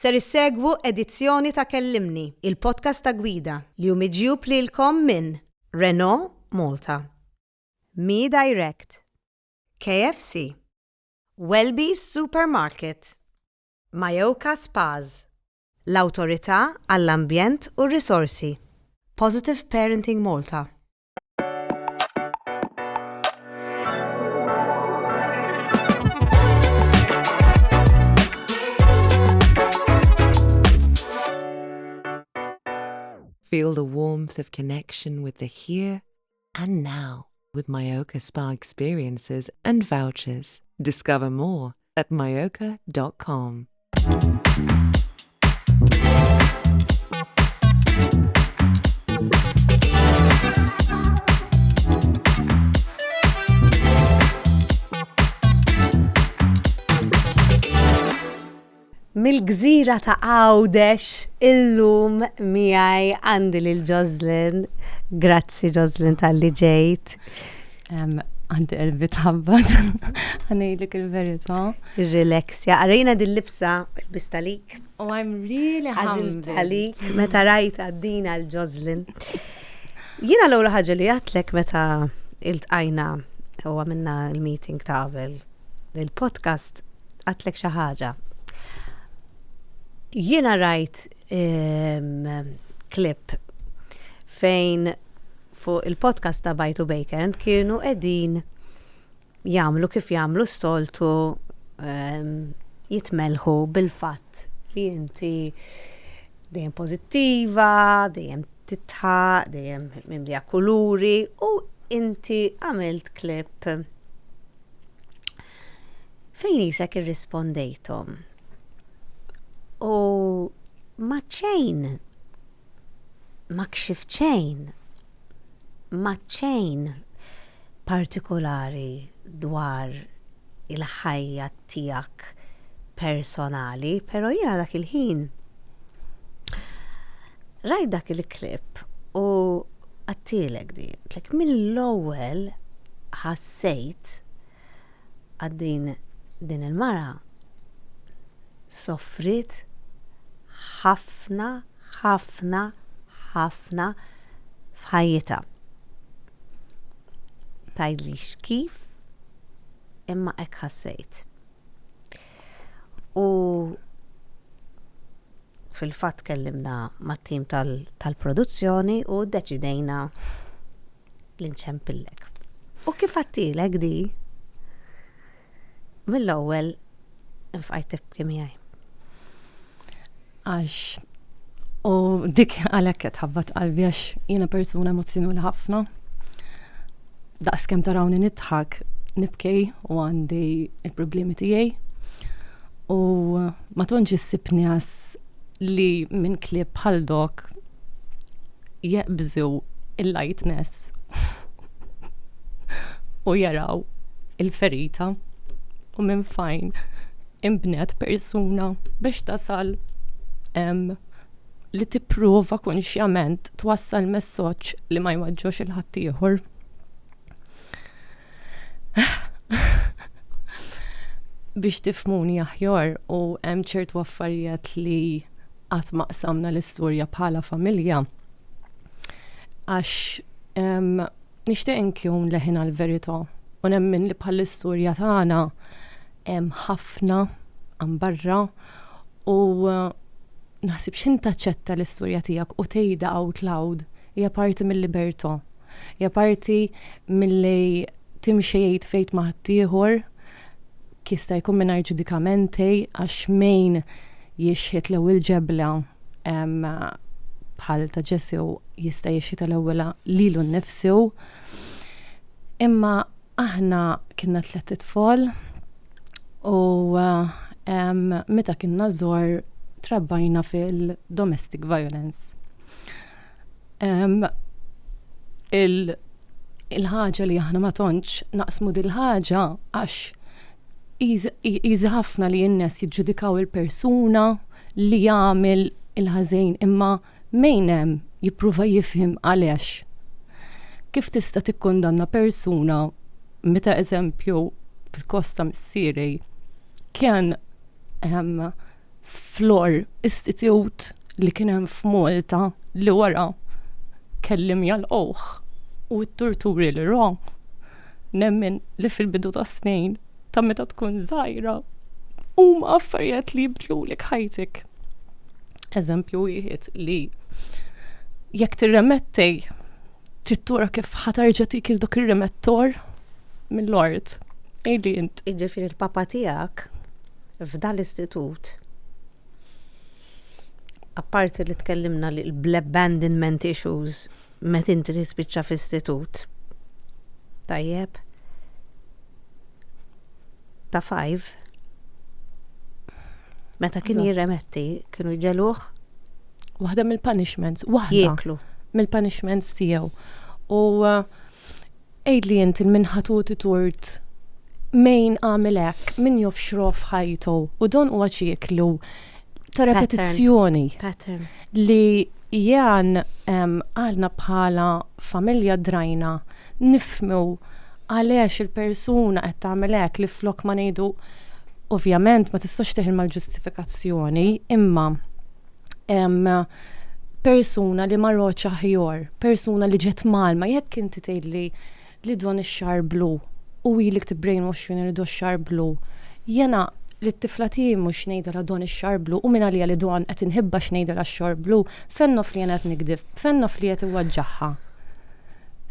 Ser issegwu edizzjoni ta' Kellimni, il-podcast ta' gwida li miġjub lilkom minn Renault Malta, Me Direct, KFC, Welby's Supermarket, Majoka Spas, l-Awtorità għall-Ambjent u r-Risorsi, Positive Parenting Malta. Feel the warmth of connection with the here and now with Majoka Spa experiences and vouchers. Discover more at majoka.com. Mil-gżira ta' Għawdex, illum miegħi għandi lil Joslyn. Grazzi Joslyn tal-li ġejt. Għandi qalbi tħabbat, għanejlik il-verità. Ir-relaxja, għarajna dil-libsa, il-bistalik. Oh, I'm really humbled. Għazil-talik, meta rajt għaddina l-Joslyn. Jina l-ewwel ħaġa li għatlek meta iltqajna u għamilna il-meeting ta' qabel il-podcast, għatlek xi ħaġa. Jiena rajt klip fejn fuq il-podcast ta' Bajtu Bacon kienu qegħdin jagħmlu kif jagħmlu s-soltu jitmelħu bil-fatt li inti dejjem pożittiva, dejjem titħaq, dejjem mimlija kuluri u inti għamilt klip fejn isek irrispondejthom. U maċċejn, makxifċejn, maċċejn partikolari dwar il-ħajja tijak personali, pero jiena dak il-ħin rajt dak il-klip u għattilek tlek mill-ewwel ħassejt għaddin din il-mara soffrit ħafna f'ħajjita. Tajdlix kif imma hekk ħassejt. U fil-fatt kellimna mat-tim tal-produzzjoni u deċidejna li nċempillek. U kif għattilek di mill-ewwel infqajt tibki miegħi. Għax, u dik għalhekk qed ħabbat qalbi għax jiena persuna emozjonali ħafna. Daqskemm tarawni nidħak, nibkej u għandi il-problemi tiegħi. U ma tonġ issibni għas li minn klip bħal dok jeqbżu il-lightness u jaraw il-ferita u minn fajn imbnet persuna biex tasal li tipprova konxjament twassal messaġġ li ma jwaġġox il-ħadd ieħor. Biex tifmuni aħjar u hemm ċertu affarijiet li qatt ma qsamna l-istorja bħala familja. Għax nixtieq inkun leħin għall-verità u nemmen li bħall-istorja tagħna hemm ħafna għan barra u naħsib xin taċċetta l-istorja tiegħek u tgħidha out loud hija parti mill-libertà. Hija parti milli timxejjed fejn ma' ħadd ieħor jista' jkun mingħajr ġudikamenti għax min jixħit l-ewwel ġebla bħal ta' Ġessew jista' jixħit l-ewwel lilu nnifsu. Imma aħna kienna 3 tfal u meta kienna żgħar trabbajna fil-domestic violence. Il-ħaġa li aħna ma tonċ naqsmu dil-ħaġa għax easy ħafna li n-nies jiġġudikaw il-persuna li jagħmel il-ħażejn imma min hemm jippruva jifhem għaliex. Kif tista' tikkundanna persuna meta eżempju fil-kosta missieri kien flor istitut li kien hemm f'Malta li wara kellim jalqowh u t-torturi li ra. Nemmen li fil-bidu ta' snin ta' meta tkun żgħira huma affarijiet li jibdlulek ħajtik. Eżempju wieħed li jekk tirremettej trid tura kif ħatarġa' tik dak ir-remettor mill-ort. Ejli int. Jiġifieri il-papa tiegħek f'dan l-istitut apparti li tkellimna li l-abandonment issues meta inti tispiċċa f'istitut. Tajjeb. Ta' 5. Meta kien jirremetti, kienu jġeluh? Waħda mill-punishments, Jieklu. mill-punishments tiegħu. U ejli int il-minħatut turt min għamel hekk, min jof xrof ħajtu u don huwa ċiklu ta' repetizzjoni Pattern. li jan għalna bħala familja drajna nifmu għaliex il-persuna qed tagħmel hekk li flok ma ngħidu ovvjament ma tistax teħil mal-ġustifikazzjoni imma persuna li marroċ aħjar, persuna li ġet malma, jekk inti tgħidli li don ix-xar blu u ilek t-brainwash junidu x-xar blu. Jena li t-tifla tiegħi mhux ngħidha don ix-xar blu u minn għalija li don qed inħibba x'ngħidha x-xar blu, fennof li jena qed nikdib, fennof li qed iwaġġaħħa.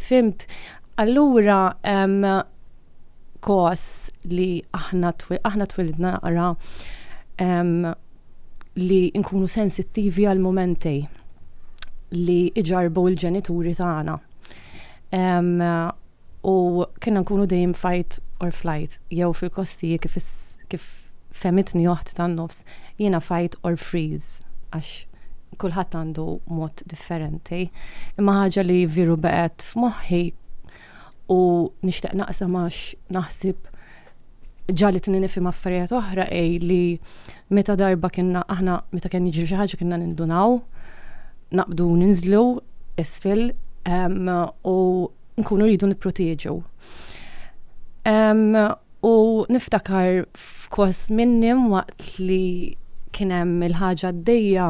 Fimt? Allura kos li aħna twilidna naqra li nkunu sensittivi għal momentej li iġarbu l-ġenituri tagħna. U kienna nkunu dejjem fight or flight, jew fil-kostiji kif femitni joħt tan-nofs, jiena fight or freeze, għax kulħadd għandu mod differenti. Imma ħaġa li viru beqgħet f'moħħi u nixtieq naqsam għax naħsib ġalit nifhem affarijiet oħra li meta darba kienna aħna meta kien jiġri xi ħaġa kienna nindunaw, naqbdu ninżlu isfel u nkunu rridu nipproteġu. U niftakar f'kos minnim waqt li kien hemm il-ħaġa għaddejja.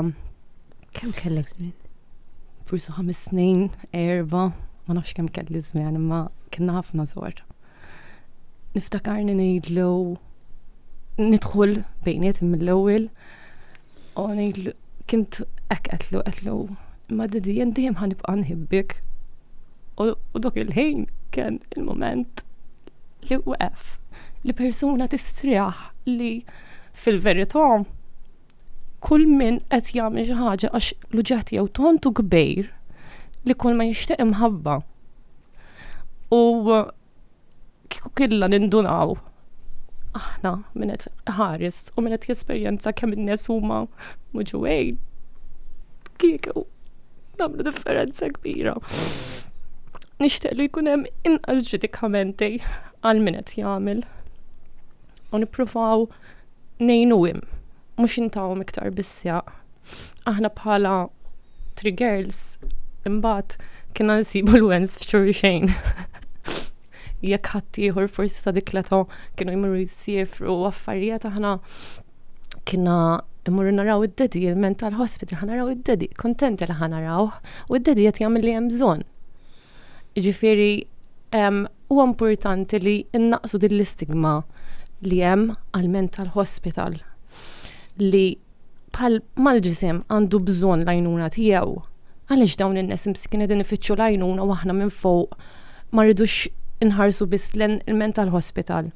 Kemm kellek żmien? Forsi 5 snin, 4, ma nafx kemm kelli żmien, imma kienna ħafna żgħar. Niftakarni ngħidlu nidħol bejniet mill-ewwel u ngħidlu kint hekk qedlu ma didi jien dejjem ħanibqa' nħibbek. U dak il-ħin kien il-moment li waqf li persuna tistrieħ li fil-verità kull min qed jagħmel xi ħaġa għax l-uġeħ tiegħu tontu kbir li kull ma jixtieq imħabba. U kieku killa nindunaw aħna min qed ħares u min qed jesperjenza kemm in-nies huma muġuwejn kieku nagħmlu differenza kbira. Nixtieq li jkun hemm inqas ġudikamenti għal min qed jagħmel. U nippruvaw ngħinuhom, mhux intawhom iktar bissjaq. Aħna bħala 3 girls imbagħad kienna nsibu l-wens f'xulxejn. Jekk ħadd ieħor forsi ta' dik l-età kienu jmorru jsiefru affarijiet aħna kienna immorru naraw id-dedi il-mental hospital, ħanaraw id-dedi, kontenti li ħanaraw u id-dedi qed jagħmel li hemm bżonn. Ġifieri huwa importanti li innaqsu din l-istigma li hemm għal-mental hospital li bħal mal-ġisem għandu bżonn l-għajnuna tiegħu. Għaliex dawn in-nies imskin qegħdin ifittxu l-għajnuna u aħna minn fuq ma rridux inħarsu biss il-mental hospital.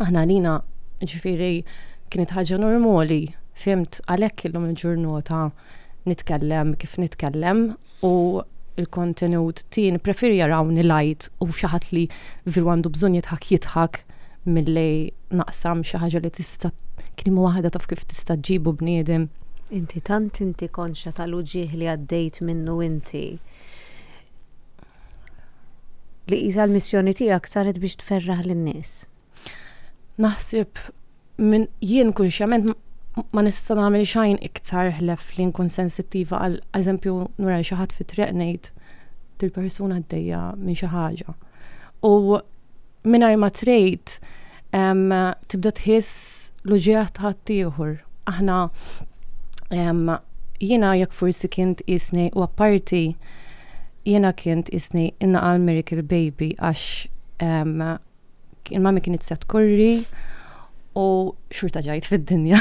Aħna għalina ġifieri kienet ħaġa normali, fimt għalhekk illum il-ġurnata nitkellem kif nitkellem u il-kontenut tieni preferi jarawni lajt u xi ħadd li veru għandu bżonn jitħak milli naqsam xi ħaġa li tista' klima waħda taf kif tista' ġġibu bniedem. Inti tant inti konxa tal-uġieħ li għaddejt minnu inti li qisha l-missjoni tiegħek saret biex tferraħ lin-nies. Naħseb minn jien kunxjament ma nista' nagħmel xejn iktar ħlef li nkun sensittiva għal eżempju nura xi ħadd fit-triq ngħid dil-persuna għaddejja minn xi ħaġa. U mingħajr ma trejt tibda tħiss l-uġieħ ta' ħadd ieħor aħna jiena jekk forsi kient isni u apparti jiena kient isni inna għal Miracle Baby għax il-mami kienet se tkurri u xurta ġajt fid-dinja.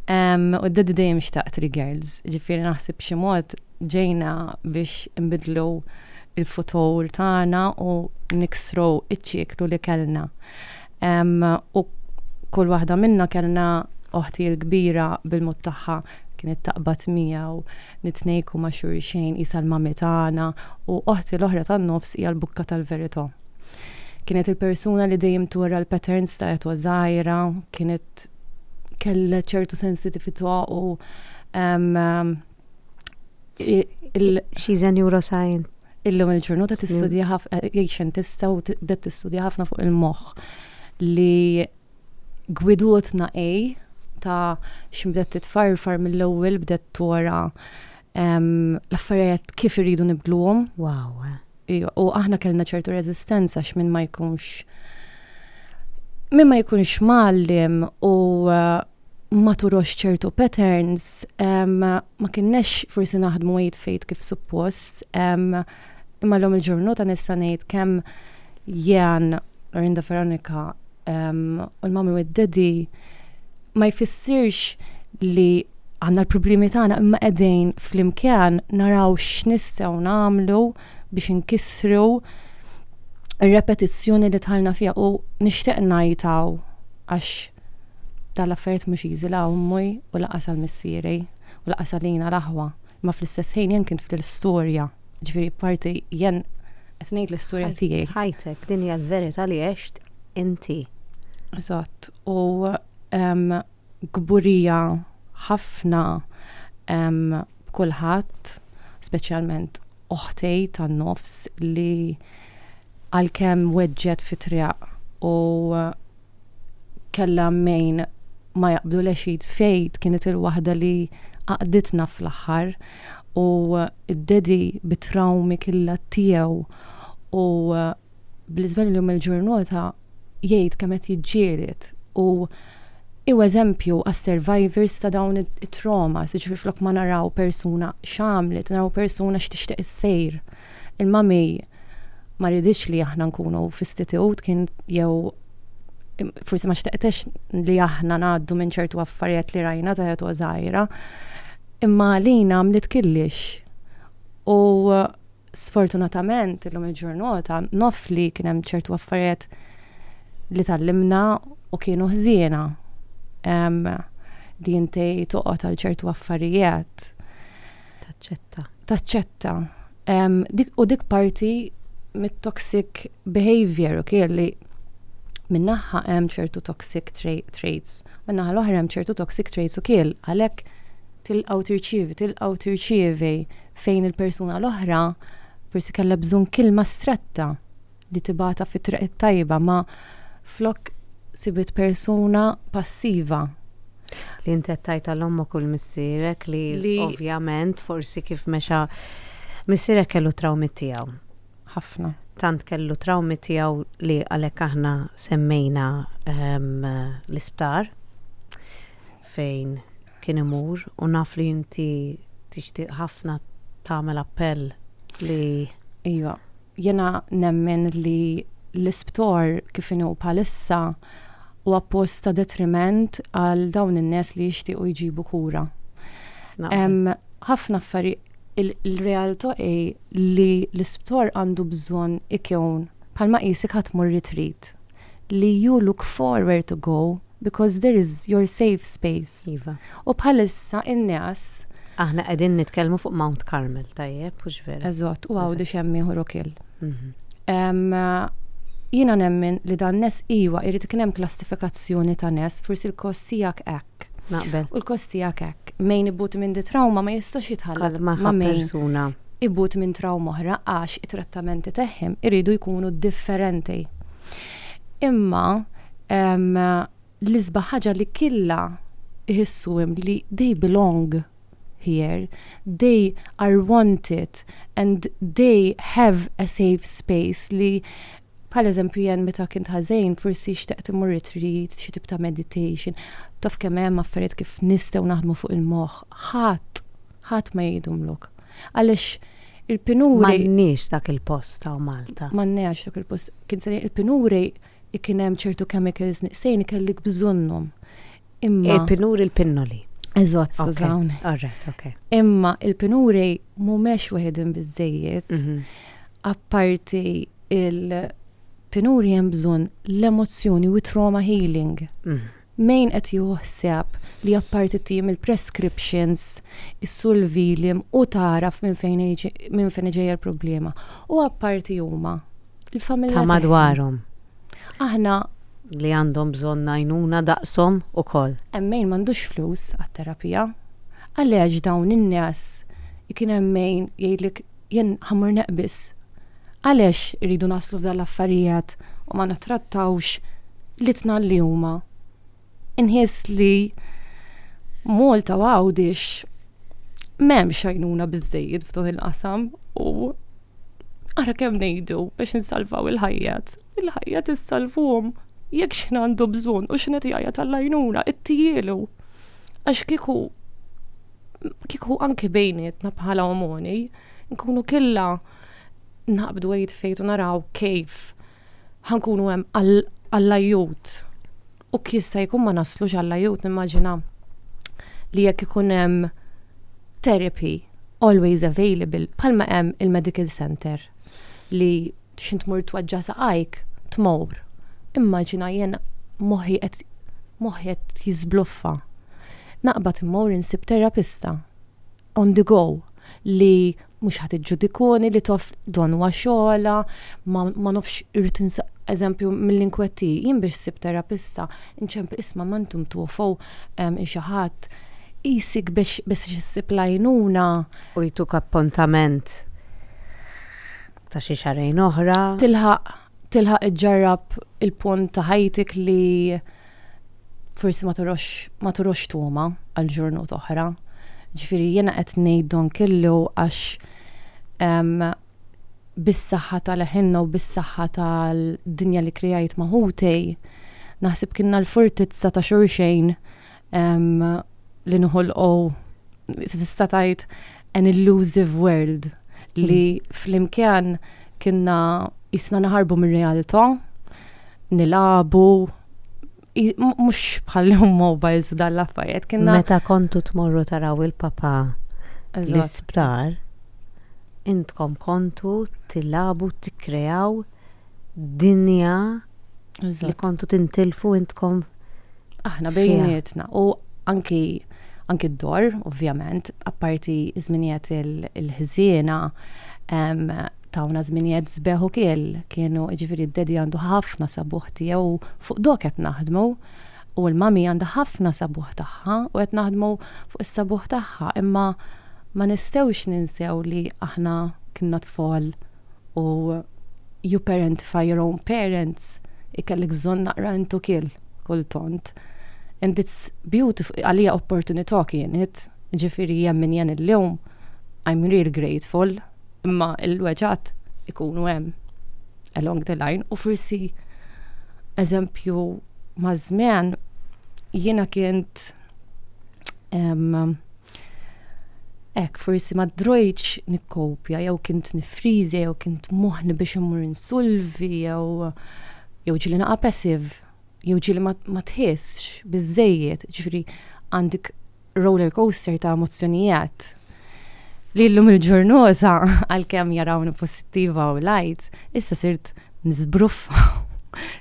U d-daddy dejjem xtaq 3 girls, ġifieri naħseb xi mod ġejna biex nbidlu il-futur tagħna u niksru iċ-ċiklu li kellna. U kull waħda minna kellna oħti l-kbira bil-mod tagħha kienet taqbad miegħu nitnejku ma' xulxejn isa l-mami tagħna u oħti l-oħra tan-nofs hija l-bukka tal-verità. Kienet il-persuna li dejjem tura l-patterns ta' qed żgħira, kienet kellha ċertu sensitività u She's a neuroscientist. Illum il-ġurnata tistudja ħafna xjentista u tibdet tistudja ħafna fuq il-moħħ li gwidutna ta' x'bdet titfarfar mill-ewwel bdet tura l-affarijiet kif iridu nibdluhom. Wow. U aħna kellna ċertu reżistenza x'min ma jkunx mallim u ma turux ċertu patterns, ma kinnex forsi naħdmu fejt kif suppost, imma l-lum il-ġurnata nista' ngħid kemm Jan, Lorinda Veronika u l-mami u d-daddy ma jfissirx li għandna l-problemi tagħna imma qegħdin flimkien naraw x'nistgħu nagħmlu biex inkissru ir-repetizzjoni li tħallna fiha u nixtieq ngħidhaw għax dal-affarijiet mhux jiżilgħu ummi u laqas għall-missieri u laqas għalina l-aħwa. Ma fl-istess ħin jien kien fil-istorja. Ġifieri parti jien qed ngħid l-istorja tiegħi. Ħajtek din hija l-verità li għext inti. Eżatt. U gburija ħafna kulħadd, speċjalment oħtej tan-nofs li għalkemm weġġet fit-triaq u kellha mejn ma jaqbdu lex fejt kienet il-waħda li għaqditna fl-aħħar u id-daddy bit-trawmi killa tiegħu u bl-iżbel l-jum il-ġurnata jgħid kemm qed jiġġieled u eżempju għas-survivors ta' dawn it-trauma, siġifieri flok ma naraw persuna x'għamlet, naraw persuna x'tixtieq issejr. Il-mami ma riditx li aħna nkunu f'istitut kien jew forsi ma xtaqtex li aħna ngħaddu minn ċertu affarijiet li rajna ta' qed żgħira, imma għalina għamlet killix. U sfortunatament illum il-ġurnata nof li kien hemm ċertu affarijiet li tallimna u kienu ħżiena li inti toqgħod għal ċertu affarijiet. Taċċetta. Dik parti mit-toxic behavior li minnaħħa hemm ċertu toxic traits, minnaħħa l-oħra hemm ċertu toxic traits ukoll għalhekk tilqgħu tirċievi fejn il-persuna l-oħra forsi kellha bżonn kilma stretta li tibata fit-triq it-tajba ma flok sibit persuna passiva. Li inti tajta l-ommok u l-missierek li ovvjament forsi kif mexa missierek kellu trawmi tiegħu. Ħafna. Tant kellu trawmi tiegħu li għalhekk aħna semmejna l-isptar fejn kien imur u naf li inti tixtieq ħafna tagħmel appell li Iva, jiena nemmen li l-isptar kif inhu bħalissa huwa post ta' detriment għal dawn in-nies li jixtiequ jġibu kura. Ħafna affarijiet il-realtà li l-isptar għandu bżonn ikun bħalma qisek ħatmur retreat li you look forward to go because there is your safe space. Iva. U bħalissa in-nies aħna qegħdin nitkellmu fuq Mount Carmel, tajjeb, mhux vera. Eżatt, u għawdu xemmi ħurukill. Jiena nemmen li dan nies iwa irid ikun hemm klassifikazzjoni ta' nies forsi l-kost tiegħek hekk. Naqbel. U l-kost tiegħek hekk. Mejn ibut minn di trauma ma jistax jitħallat ma' persuna. Ibut minn trauma oħra għax it-trattamenti tagħhom iridu jkunu differenti. Imma l-isbaħ ħaġa li killa iħissuhom li they belong here, they are wanted and they have a safe space li bħal eżempju jen meta kint ħażejn forsi xtaqt imur retreat, xi tip ta' meditation, taf kemm hemm affarijiet kif nistgħu naħdmu fuq il-moħħ. Ħadd ma jgħidumlok. Għaliex il-pinuri M'għandniex dak il-post ta' Malta. m'għandniex dak il-post. Kien se il-pinuri kien hemm ċertu chemicals niqsejn ikellik bżonnhom. Imma Il-pinuri il-pinnoli. eżatt, skużawni. All right, okay. Imma il-pinuri mhumiex weħedin biżejjed. Apparti il-pinuri hemm bżonn l-emozzjoni u trauma healing. Mejn qed juħseb li apparti tim il-prescriptions, is-sulvilim u taraf minn fejn ġejja l-problema. U apparti huma il-familja Ta' madwarhom aħna li għandhom bżonn għajnuna daqshom ukoll. emmejn m'għandux flus għat-terapija. Għaliex dawn in-nies kien emmejn jgħidlek jien ħammur neqbis. Għaliex iridu naslu f'dan l-affarijiet u ma natrattawx litna li huma. Inħiss li Malta għawdix m'hemmx għajnuna biżżejjed f'dan il-qasam u ara kemm ngħidu biex insalvaw il-ħajjat. Il-ħajjat issalvuhom jekk x'in għandu bżonn u x'inhet jgħajja tal-għajnuna ittijielu. Għax kieku anke bejnietna bħala omoni nkunu killa naqbdu għajt fejtu naraw kif ħankunu hemm għall-ajjut. U kista jkun ma naslux għall-ajjut, nimmaġina li jekk ikun hemm therapy always available bħalma hemm il-medical center li xint mur twaġġa saqajk tmur. Immaġina jien moħħi qed jiżbluffa. Naqbad immur insib terapista on the go li mhux ħadd iġġudikuni li tof donwa xogħla, ma nofx irid eżempju mill-inkwetti jien biex sib terapista inċemp isma' m'antum tufu xi ħadd isik biex issib lajnuna. U jtuk appuntament ta' xi xarejn oħra. Tilħaq iġġarrab il-punt ta' ħajtik li forsi ma turux tuma għal ġurnut oħra. Ġifieri jiena qed ngħid don kellu għax bis-saħħa tal-ħinna u bis-saħħa tal-dinja li krijajt maħutej naħseb kienna l-fortizza ta' xurxejn li noħolqu tista' tgħid an elusive world li flimkien kienna jisna naħarbu mir-realtà, nilabu, mhux bħallhom mobiles u dan l-affarijiet. Meta kontu tmorru taraw il-papa l-isptar, intkom kontu tilabu tikkreaw dinja li kontu tintilfu intkom aħna bejnietna. U anki d-dor, ovvjament, apparti żminijiet il-ħżiena, tawna żminijiet sbeħ ukoll kienu ġifieri d-dedi għandu ħafna sabuħ tiegħu fuq dok qed naħdmu u l-mami għandha ħafna sabuħ tagħha u qed naħdmu fuq is-sabuħ tagħha, imma ma nistgħux ninsew li aħna kienna tfal u you parentify your own parents ikellek bżonn naqra intu kull tont. And it's beautiful, għalija opportunità kienet, ġifieri hemm min jen il-lum, I'm really grateful, imma il-weġat ikunu hemm along the line u forsi eżempju ma' żmien jiena kient forsi ma drojtx nikkopja jew kint nifriżja jew kint moħni biex immur insolvi jew ġili naqa' passive jew ġili ma tħissx biżejjed, ġifieri għandek roller coaster ta' emozzjonijiet li llum il-ġurnota għalkemm jarawni posittiva u lajt, issa sirt nisbruffa.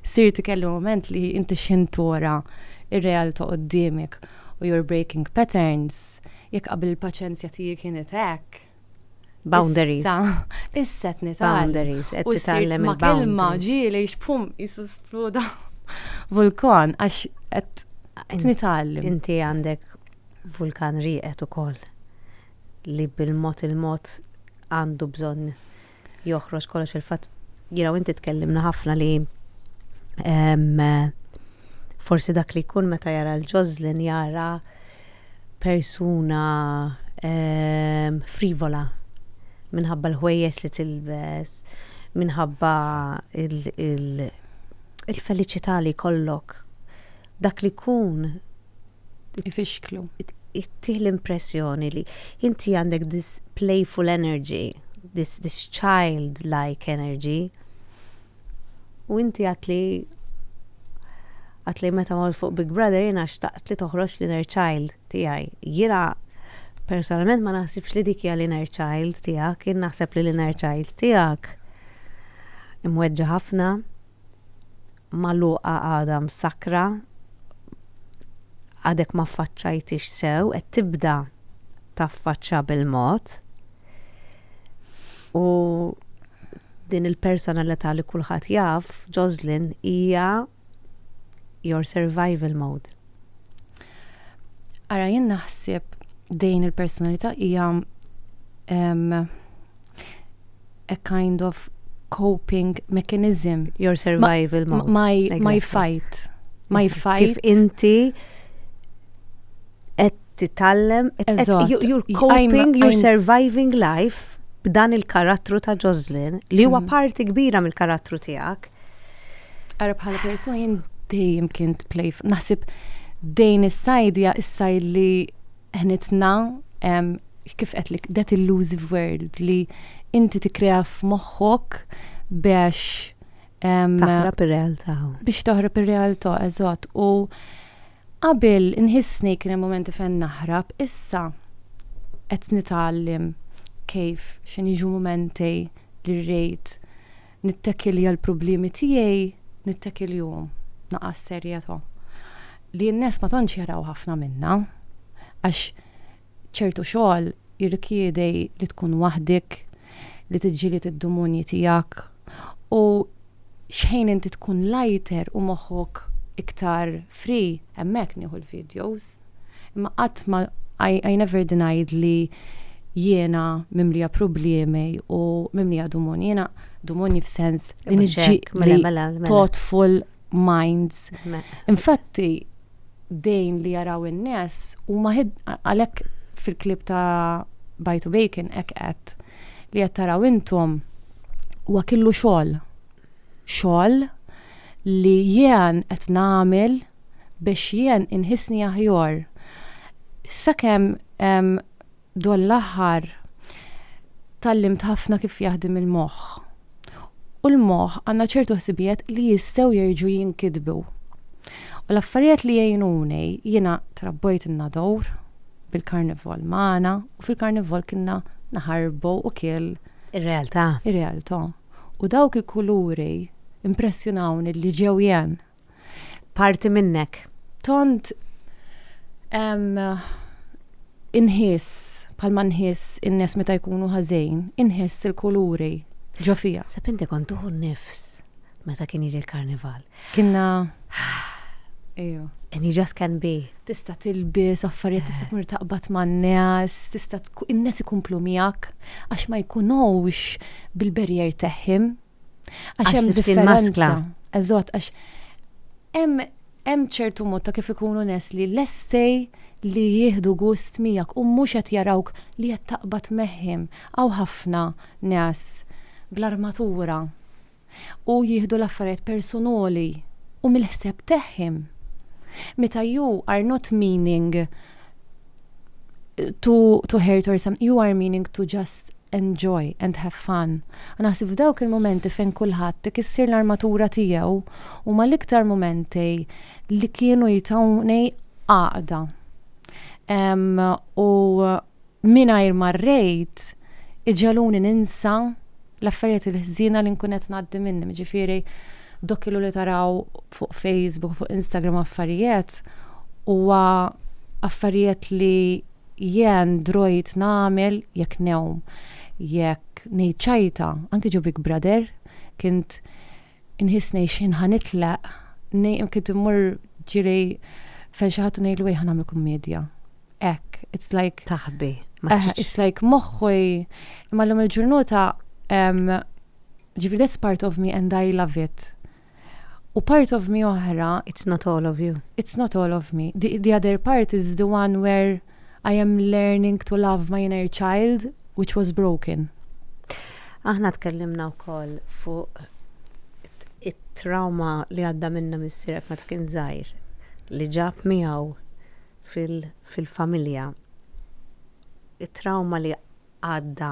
Sirt ikelli moment li inti xintura ir-realtà quddiemek u you're breaking patterns, jekk qabel il-paċenzja tiegħek kienet hekk. Boundaries. Issa qed nitgħallem. Boundaries, qed U sirt titgħallem ma' kelma il-boundaries. ġieli xpum jisu sploda vulkan għax qed nitgħallem. Inti għandek vulkan rieqet ukoll li bil-mod il-mod għandu bżonn joħroġ kollox il-fatt. Jiraw inti tkellimna ħafna li forsi dak li jkun meta jara l-ġozlin jara persuna frivola minħabba l-ħwejjeġ li tilbes, minħabba il-feliċità li kollok dak li kun Ifixklu. ittih l-impressjoni li inti għandek this playful energy, this childlike energy, u inti għatli meta mal fuq Big Brother jena xtaqt li toħroġ l-inner child tijaj. Jena personalment ma naħsibx li dik hija l-inner child tijak, jien naħseb li l-inner child tijak imweġġa ħafna, maluqa għada msakra, għadek ma faċċajtix sew, qed tibda taffaċċa bil-mod. U din il-personalità li kulħadd jaf, Jocelyn, hija your survival mode. Ara jien naħseb dejn il-personalità hija a kind of coping mechanism. Your survival mode. My fight. My fight. Kif inti qed titallem, you're coping, you're surviving life b'dan il-karattru ta' Jocelyn li huwa parti kbira mill-karattru tiegħek. Ara bħala persuna jien dejjem kient playful. Naħseb dejn is-sajdja is-sajd li ħnitna kif qedlek that illusive world li inti tikkrea f'moħħok biex taħrab ir-realtà. Biex taħrab ir-realtà, eżatt. U qabel inħissni kien hemm momenti fejn naħrab, issa qed nitgħallem kif x'in jiġu momenti li rrid nittakilja l-problemi tiegħi, nittakiljhom naqas serjetà. Li n-nies ma tantx jaraw ħafna minnha għax ċertu xogħol jirrikjedi li tkun waħdek, li tiġġieled id-dumunji tiegħek u xejn inti tkun lighter u moħħok iktar free, hemmhekk nieħu l-videos. Imma qatt ma I never denied li jiena mimlija problemi u mimlija dumunji. Jiena dumunji f'sens li niġġi thoughtful minds. Infatti dejn li jaraw in-nies huma għalhekk fil-klip ta' Buy to Bacon hekk qed li qed taraw intom huwa killu xogħol. Xogħol li jien qed nagħmel biex jien inħissni aħjar. Sakemm dwar l-aħħar tallimt ħafna kif jaħdem il-moħħ. U l-moħħ għandna ċertu ħsibijiet li jistgħu jerġgħu jinkidbu. U l-affarijiet li jgħinuni jiena trabbojt in-nador bil-karnival magħna u fil-karnival kienna naħarbu u kiel ir-realtà. Ir-realtà. U dawk il-kuluri impressjonawni li ġew jien. Parti minnek. Tont inħiss bħalma nħiss in-nies meta jkunu ħażejn, inħiss il-kuluri ġo fija. Seb inti kont tuħu nnifs meta kien jiġi l-karnival. Kienna Ejo. And you just can be. Tista' tilbis affarijiet, tista' tmur taqbad man-nies, tista' in-nies ikomplu miegħek għax ma jkunux bil-barrier teħħim. Għax hemm differenza. Eżatt, għax hemm ċertu mod ta' kif ikunu nies li lestej li jieħdu gust miegħek u mhux qed jarawk li qed taqbad meħħim. Hawn ħafna nies bl-armatura u jieħdu l-affarijiet personali u mill-ħseb teħħim. Meta you are not meaning to hurt or something, you are meaning to just enjoy and have fun. Naħseb f'dawk il-momenti fejn kulħadd tikissir l-armatura tiegħu u ma l-iktar momenti li kienu jitawni għaqda. U mingħajr marrejt iġaluni ninsa l-affarijiet il-ħżiena li nkun qed ngħaddi minnhom, ġifieri dokilu li taraw fuq Facebook, fuq Instagram affarijiet huwa affarijiet li jien drojt nagħmel jekk newm, jekk ngħid ċajta, anke ġo Big Brother, kint inħissni x'in ħanitlaq, kint immur ġiri fejn xi ħadd ngħidlu ejja nagħmel kummedja. Hekk, it's like taħbi. It's like moħħi imma llum il-ġurnata ġifieri that's part of me and I love it. U part of me oħra, It's not all of you. It's not all of me. The other part is the one where I am learning to love my inner child, which was broken. Aħna tkellimna wkoll fuq it-trauma li għadda minna missierek meta kien żgħir li ġab miegħu fil-familja. It-trauma li għadda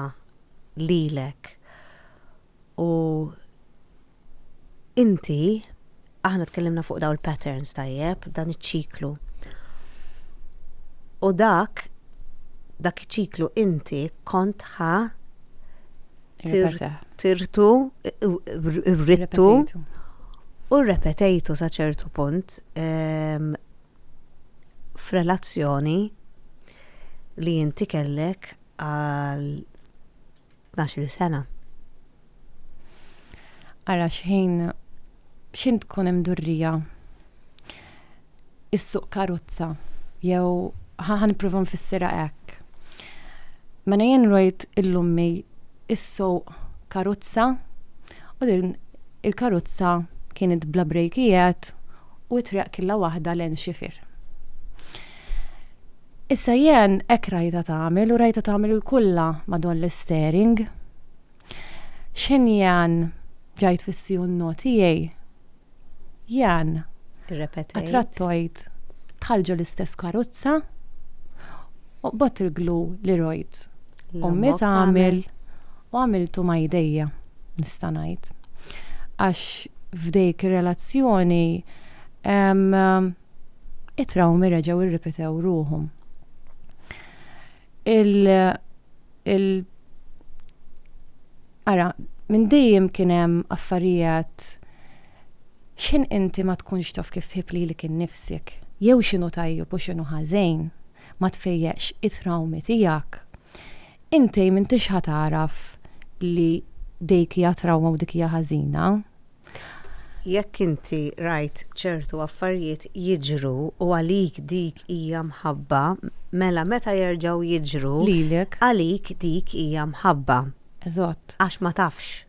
lilek u inti aħna tkellimna fuq daw il-patterns tajjeb, dan iċ-ċiklu. U dak iċ-ċiklu inti kont tirtu, rittu u repetejtu sa ċertu punt f'relazzjoni li inti kellek għal 12 sena. Ara x'in tkun hemm durrija is-suq karozza jew ħanipprova nfissirha hekk. Meta jien rajt illummi is-suq karozza u din il-karozza kienet bla brejkijiet u t-triq killa waħda lejn xifer. Issa jien hekk rajta tagħmel u rajta tagħmel il-kulla madwar l-steering. X'in jien ġajt fis-CNO tiegħi. Jien attrattojt tħalġu l-istess karozza u bott il-glu li rojt. Ummi tagħmel u għamiltu ma' jdejja nista' ngħid. Għax f'dejk ir-relazzjoni it-trawmi reġgħu irripetew ruhom. Ara, minn dejjem kien hemm affarijiet x'in inti ma tkunx taf kif tħib lilek innifsek, jew x'inhu tajjeb u x'inhu ħażin, ma tfejjeqx it-trawmi tiegħek. Inti m'intix ħataraf li dik hija trawma u dik hija ħażina. Jekk inti rajt ċertu affarijiet jiġru u għalik dik hija mħabba, mela meta jerġgħu jiġru Lilek. għalik dik hija mħabba. Eżatt. Għax ma tafx.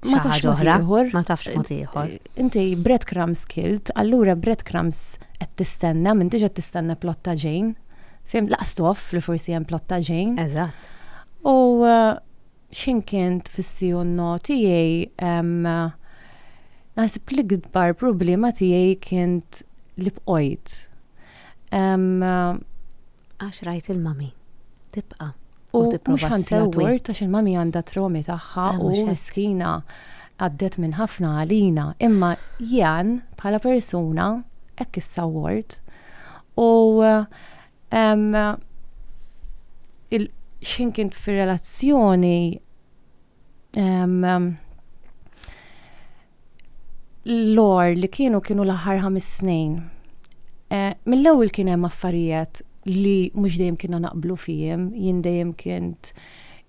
Ma tafx mod ieħor. Ma tafx mod ieħor. Inti breadcrumbs kilt, allura breadcrumbs qed tistenna, m'intix qed tistenna plot ta' Jane. Fim laqstof li forsi hemm plot ta' Jane. Eżatt. U x'in kient fis-CNO tiegħi naħseb li l-ikbar problema tiegħi kient li bqojt. Għax rajt il-mami. Tibqa'. U mhux ħantewwert għax il-mami għandha tromi tagħha u miskina għaddet minn ħafna għalina. Imma jien bħala persuna hekk issawwort u x'in kient fir-relazzjoni l-or li kienu l-aħħar 5 snin. Mill-ewwel kien hemm affarijiet li mhux dejjem kienna naqblu fihom, jien dejjem kient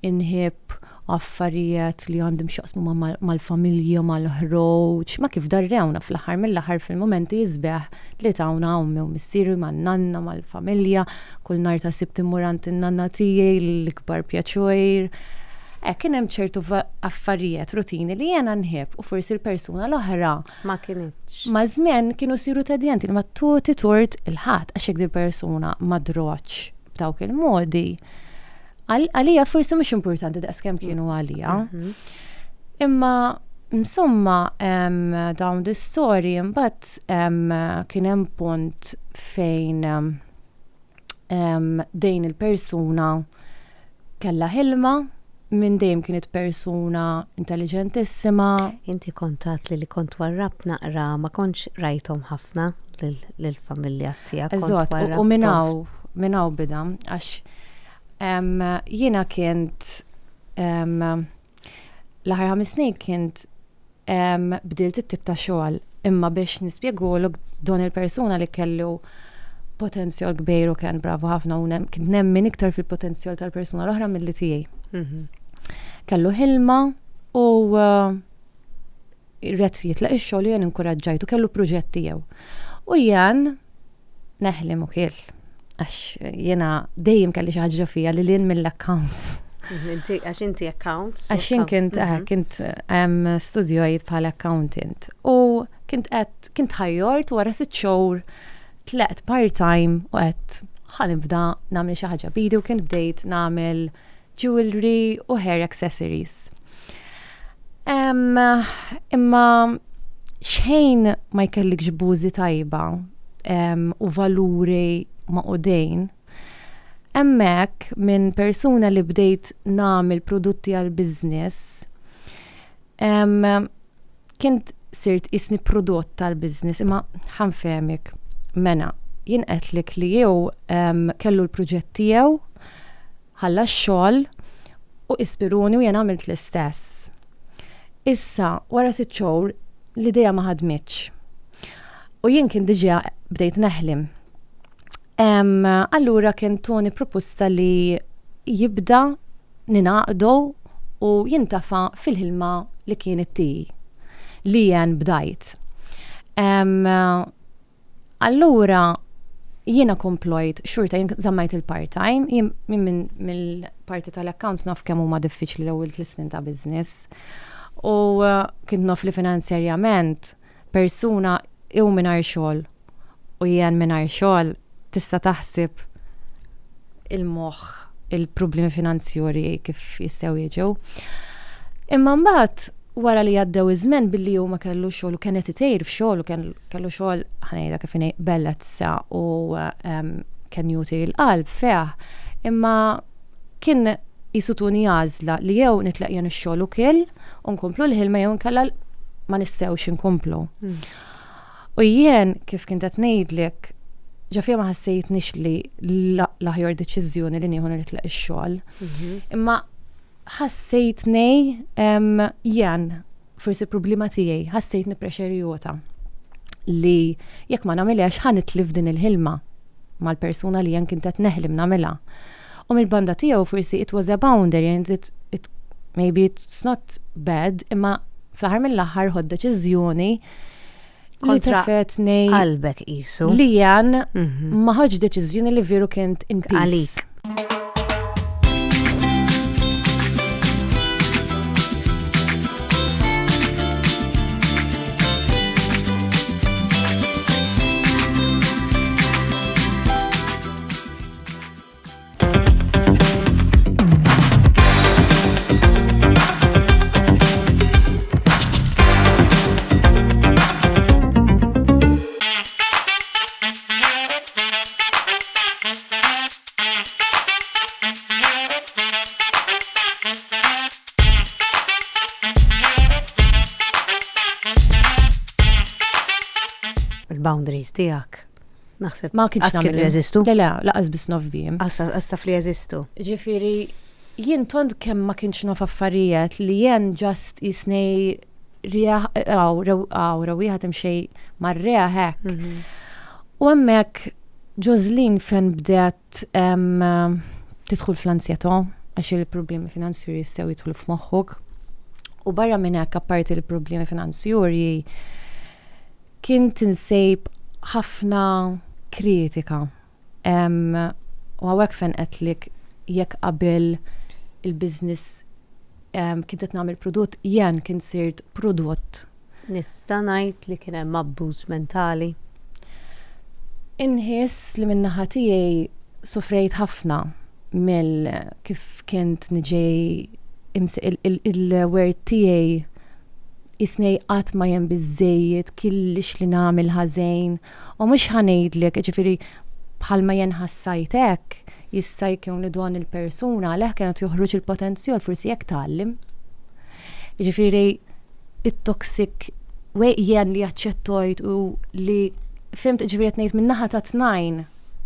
inħib affarijiet li għandhom x'jaqsmu mal-familja, mal-ħroġ, ma kif darrewna fl-aħħar mill-aħħar fil-momenti jisbeħ li tawna ummi u missieru man-nanna mal-familja, kull nhar ta' sibt immur għand in-nanna tiegħi l-ikbar pjaċir. Kien hemm ċertu affarijiet rutini li jiena nħib u forsi l-persuna l-oħra ma kienx. Ma' żmien kienu siru tedjenti li ma tuti tort il-ħadd għax hekk il-persuna ma droċ b'dawk il-modi. Għalija forsi mhux importanti daqskemm kienu għalija. Imma insomma dawn l-istorji mbagħad kien hemm punt fejn dejn il-persuna kellha ħilma minn dejjem kienet persuna intelligentissima. Inti kontat li kont warrab naqra ma kontx rajthom ħafna lill-familja tiegħek. Eżatt, u minnaw bida għax jiena kient l-aħħar 5 snin kient bdilt it-tip ta' xogħol imma biex nispjegulok don il-persuna li kellu potenzjal kbir u kien bravo ħafna u kien nemmen iktar fil-potenzjal tal-persuna l-oħra milli tiegħi. Kellu ħilma u rrid jitlaq ix-xogħol jien inkoraġġajtu kellu proġett tiegħu. U jien neħlem ukoll għax jiena dejjem kelli xi ħaġa fija li lin mill-accounts. Għax inti accounts? Għax jien kint studjojt bħala accountant u kint ħajjort wara 6 xhur tlaqt part-time u qed ħanibda nagħmel xi ħaġa bidi u kien bdejt nagħmel jewelry u hair accessories. Imma xejn ma jkellik ġbużi tajba u valuri maqudejn. Hemmhekk minn persuna li bdejt nagħmel prodotti għal business, kint sirt isni prodott tal-business, imma ħanfehmek. Mena, jien qedlek li jew kellu l-proġett tiegħu, ħalla x-xogħol u ispiruni u jien għamilt l-istess. Issa, wara 6 xhur, l-idea ma ħadmitx. U jien kien diġà bdejt neħlim. Allura kien toni proposta li jibda ninaqdu u jintafa fil-ħilma li kienet tiegħi li jien bdajt. Allura jiena komplojt, xurta jien zammajt il-part-time, jien mill-parti tal-accounts naf kemm huma diffiċli l-ewwel 3 snin ta' business. U kien naf li finanzjarjament persuna jew mingħajr xogħol u jien mingħajr xogħol tista' taħsib il-moħħ il-problemi finanzjarji kif jistgħu jiġu. Imma mbagħad wara li għaddew iż-żmien billi hu ma kellu xogħol u kien qed itejr f'xogħol u kellu xogħol ħanejda kif inhi bellezza u kien juti l-qalb feh, imma kien jisutuni għażla li jew nitlaq jien ix-xogħol ukoll u nkomplu l-ħilma jew nkella ma nistgħux inkomplu. U jien kif kien qed ngħidlek ġafija ma ħassejtniex li l-aħjar deċiżjoni li nieħu nitlaq ix-xogħol. Imma ħassejtni jien forsi problema tiegħi, ħassejtni prexerjota li jekk ma nagħmilx ħanitlif din il-ħilma mal-persuna li jien kien qed neħlim nagħmilha. U mill-banda tiegħu forsi it was a boundary and maybe it's not bad, imma fl-aħħar mill-aħħar ħod deċiżjoni li tafetni qalbek qisu. Li jien ma ħodx deċiżjoni li veru kienet in peace. Għalik. Il-boundaries tiegħek. Naħseb Ma kienx għas kienu jeżistu? Le, laqas biss nofbiem. Għastaf li jeżistu. Ġifieri, jien tont kemm ma kienx naf affarijiet li jien just jisnej rawieħa timxej mar-reħ hekk. U hemmhekk Jocelyn fejn bdiet tidħol fl-ansjetà għax il-problemi finanzjarji jistgħu jidħlu f'moħħok. U barra minn hekk apparti il-problemi finanzjarji kien tinsejb ħafna kritika. U għawek fejn qedlik jekk qabel il-business kien qed nagħmel prodott, jien kien sirt prodott. Nista' ngħid li kien hemm abbuż mentali. Inħiss li min-naħa tiegħi sofrejt ħafna mill kif kient niġej il-word tiegħi isnej qatt ma jem biżejjed killix li nagħmel ħażejn u mhux ħanejdlek, ġifieri bħalma jien ħassajt hekk jista' jkun li dan il-persuna għalih kienet joħroġ il-potenzjal forsi jekk tgħallem. Ġifieri it-toxic jien li aċċettojt u li fimt ġifieri qed ngħid min-naħa ta' tnajn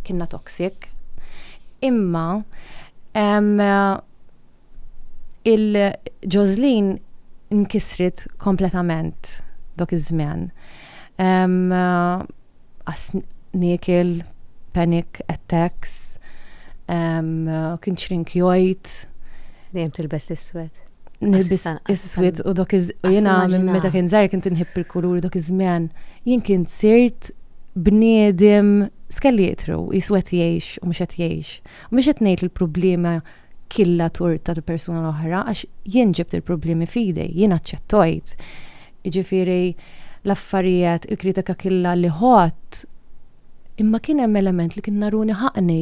kienna toxic. Imma il-Jocelyn nkisret kompletament dak iż-żmien. Niekel, panic attacks, kien xrinkjojt. Dejjem tilbes l-iswed. Nilbis iswed u dak jiena meta kien żgħir kien inħibb il-kulur dak iż-żmien. Jien kien sirt bniedem skelli jitru, jiswed jgħix u mhux qed jgħix. U mhux qed ngħid il-problema killa turta tal-persuna l-oħra, għax jien ġibt il-problemi fidej, jien aċċettojt. Ġifieri l-affarijiet, il-kritika killa li ħodt, imma kien hemm element li kien naruni ħaqni.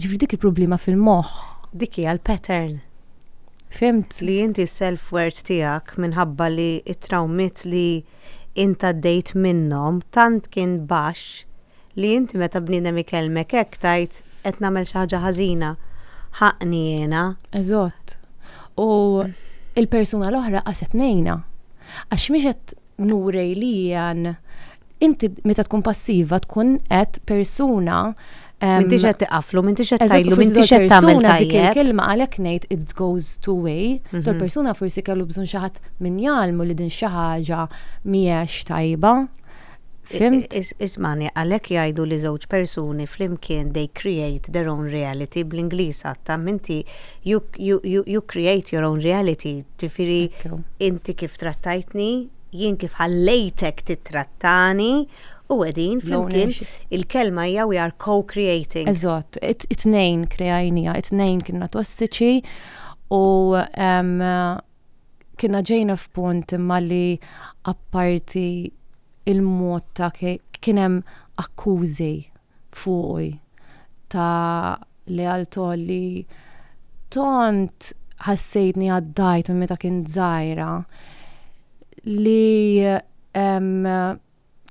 Ġifieri dik il-problema fil-moħħ. Dik hija l-pattern. Fimt? Li inti self-worth tijak minħabba li it-traumit li inta d-dejt minnom tant kien baxx li inti meta bnidem ikelmek hekk tajt qed nagħmel xi ħaġa ħażina. Ħaqni jiena. Eżott. U il-persuna l-oħra qaset nejna. Għax mhix qed nurej li inti meta tkun passiva tkun qed persuna M'intix qed tiqaflu, m'intix qed tgħidlu, m'intix qed tagħmel dik tajjeb. il-kelma għalhekk ngħid it goes two way. Dol persuna forsi kellu bżonn xi ħadd min jgħalmu li din xi ħaġa mhijiex tajba. Fimt? Ismani, għalhekk jgħidu li żewġ persuni flimkien they create their own reality bl-Ingliż għatta minti you create your own reality. Tifiri inti kif trattajtni, jien kif ħallejtek titrattani u għedin flimkien il-kelma hija we are co-creating. Eżott, it-tnejn kreajnija, it-tnejn kienna tossiċi u kienna ġejna f'punt imma li apparti il-mod ta' kienem akkużi fuqi ta' li għaltol li tont ħassejtni għaddajt minn meta kien żgħira li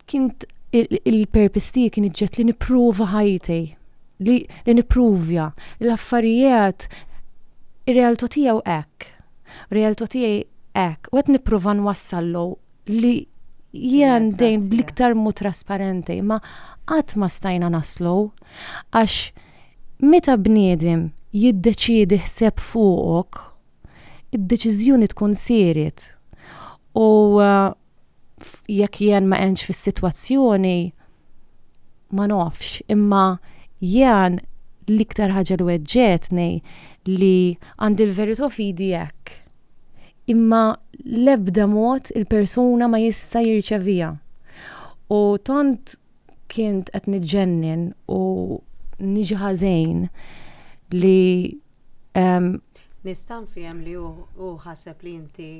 kient il-purpose tiegħi kien iġġed li nipprova ħajti, li nippruvja l-affarijiet ir-realtà tiegħu hekk. Realtà tiegħi hekk, u qed nipprova nwassallu li jien dejjem bliktar mu trasparenti, ma qatt ma stajna naslu għax meta bniedem jiddeċiedi ħseb fuqok, id-deċiżjoni tkun siret. U jekk jien ma għenx fis-sitwazzjoni ma nafx, imma jien l-iktar ħaġa li weġġetni li għandi l-verità f'idi hekk. Imma l-ebda mod il-persuna ma jista' jirċevija. U tant kient qed niġġennin u niġi ħażejn li Nista' nfhem li hu ħaseb li inti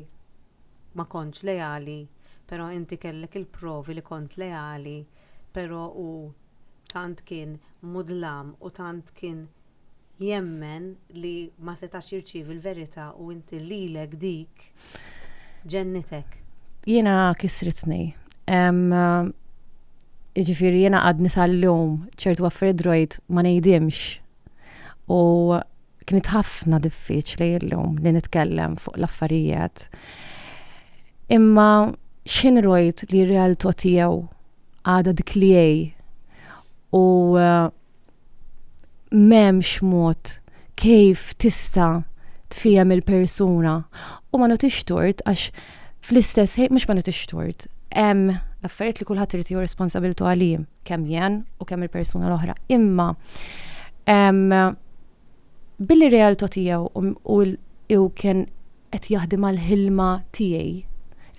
ma kontx lejali, pero inti kellek il-provi li kont lejali, pero u tant kien mudlam u tant kien jemmen li ma setax jirċievi l-verità u inti lilek dik ġennitek. Jiena kisritni. Jiġifieri jiena għadni sal-lum ċertu affarijiet rajt ma ngħidimx u kienet ħafna diffiċli llum li nitkellem fuq l-affarijiet. Imma xin rojt li r-realtà tiegħu għadha dik li u m'hemmx mod kif tista' tfiham il-persuna u ma nagħtix tort għax fl-istess mhux ma nagħtix tort. Hemm l-affarijiet li kulħadd irid jieħu responsabilità għalihom, kemm jien u kemm il-persuna l-oħra. Imma billi realtà tiegħu u kien qed jaħdem għall-ħilma tiegħi.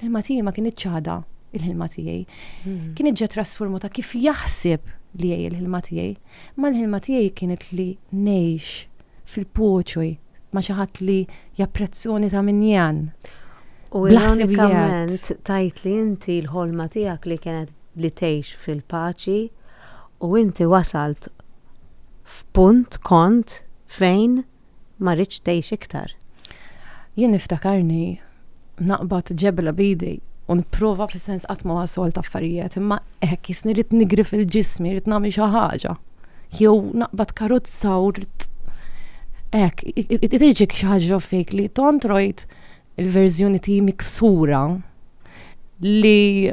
Il-ħilma tiegħi ma kienitx ċada il-ħilma tiegħi. Kienet ġiet trasformata kif jaħseb li hija il-ħilma tiegħi. Ma l-ħilma tiegħi kienet li ngħix fil-poċoj ma xi ħadd li japprezzjoni ta' min jan. U ironikament tajt li inti l-ħolma tiegħek li kienet li tgħix fil-paċi u inti wasalt f'punt kont fejn ma rridx tgħix iktar. Jien niftakarni naqbad ġebla bidi u nipprova fis-sens qatt ma wasol ta' affarijiet, imma hekk jisni rid nigri fil-ġismi, rid nagħmel xi ħaġa. Jew naqbad karozza u rid hekk tiġik xi ħaġa fejk li tont rajt il-verżjoni tiegħi miksura li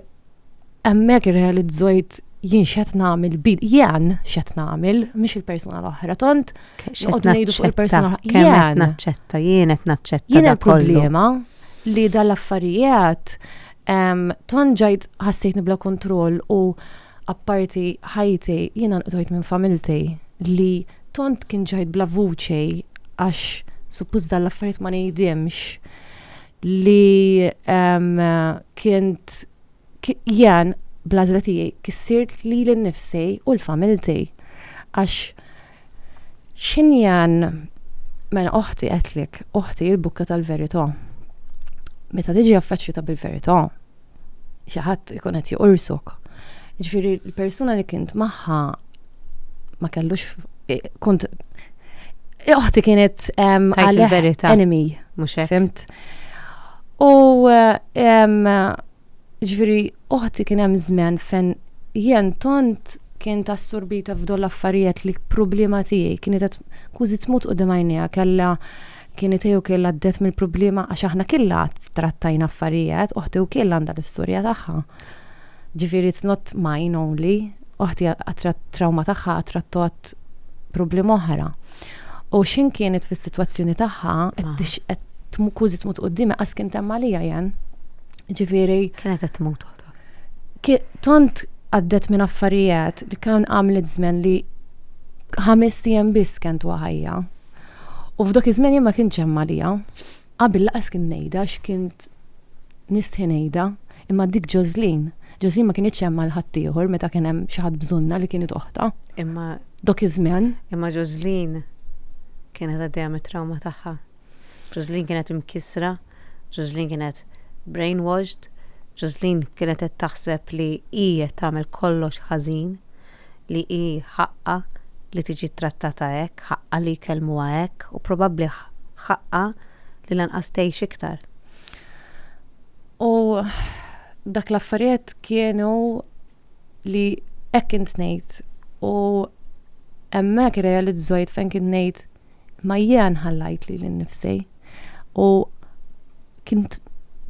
hemmhekk irrealizzajt jien x'qed nagħmel jien x'qed nagħmel mhix il-persuna l-oħra. Tont noqgħod ngħidu fuq il-persuna jien qed naċċetta jien il-problema li dal-affarijiet ton ġajt ħassejtni bla kontroll u apparti ħajti jiena nqtojt minn familti li tont kien ġajt bla vuċi għax suppost dal-affarijiet ma ngħidimx li kient jien blażla tiegħi kissirt li l-nifsi u l-familti għax x'injan mela oħti qedlek oħti il-bukka tal-verità. Meta tiġi affaċċjata bil-verità, xi ħadd ikun qed joqorsok. Jiġifieri l-persuna li kint magħha ma kellux kont oħti kienet enemy Mhux hekk. Fimt? U ġifieri oħti kien hemm żmien fejn jien tont kien tassorbita f'dol l-affarijiet li problema tiegħi kienet qed kważi tmut qudiem għajnejha kellha kienet jew kellha għaddet mill-problema għax aħna kellha trattajna affarijiet, oħti u kellha għandha l-istorja tagħha. Ġifieri it's not mine only, oħti trauma tagħha trattot problema oħra. U xin kienet fis-sitwazzjoni tagħha qed kważi tmut qudiemi qas kien temm għalija jen. Ġifieri kienet qed tmut tont għaddet minn affarijiet li kan għamlet żmien li 5 ijiem biss kent ħajja. U f'dak iż-żmien jien ma kienx hemm għalija. Qabel laqas kien ngħidha x'kient nistħi ngħidha, imma dik Jocelyn ma kienitx hemm għal ħadd ieħor meta kien hemm xi ħadd bżonna li kienet oħta. Imma dak iż-żmien. Imma Jocelyn kienet għaddejja mit-trauma tagħha. Jocelyn kienet imkissra, Jocelyn kienet brainwashed, Jocelyn kienet qed taħseb li hija tagħmel kollox ħażin, li hi ħaqqa li tiġi trattata hekk, ħaqqa li jkellmuha hekk u probabbli ħaqqa li lanqas tgħix iktar. U dak l-affarijiet kienu li hekk int ngħid u hemmhekk irrealizzajt fejn kien ngħid ma jien ħallajt li l-nifsi u kien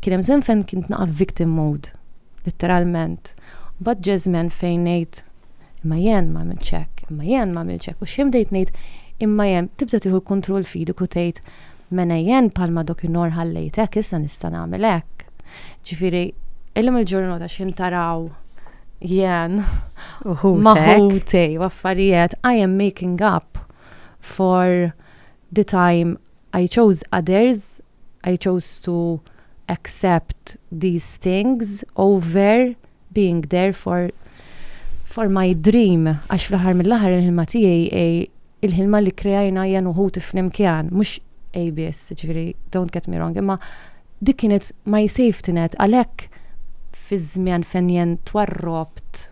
hemm żmien fejn kint naqaf victim mode letteralment. Bad ġeżmen fejn ngħid imma jien ma għamilx hekk, imma jien ma għamilx hekk u x'imdejt ngħid imma jien tibda tieħu l-kontroll f'idek u tgħid mena jien bħalma dokinhar ħallejt hekk issa nista' nagħmel hekk. Ġifieri illum il-ġurnata x'in taraw jien maħutej u affarijiet I am making up for the time I chose others, I chose to accept these things over being there for my dream. Għax fl-aħħar mill-aħħar il-ħilma tiegħi il-ħilma li krejajna jien uħut f'nimkien, mhux ABS, ġifieri don't get me wrong, imma dik kienet my safety net għalhekk fi żmien fejn jien twarrobt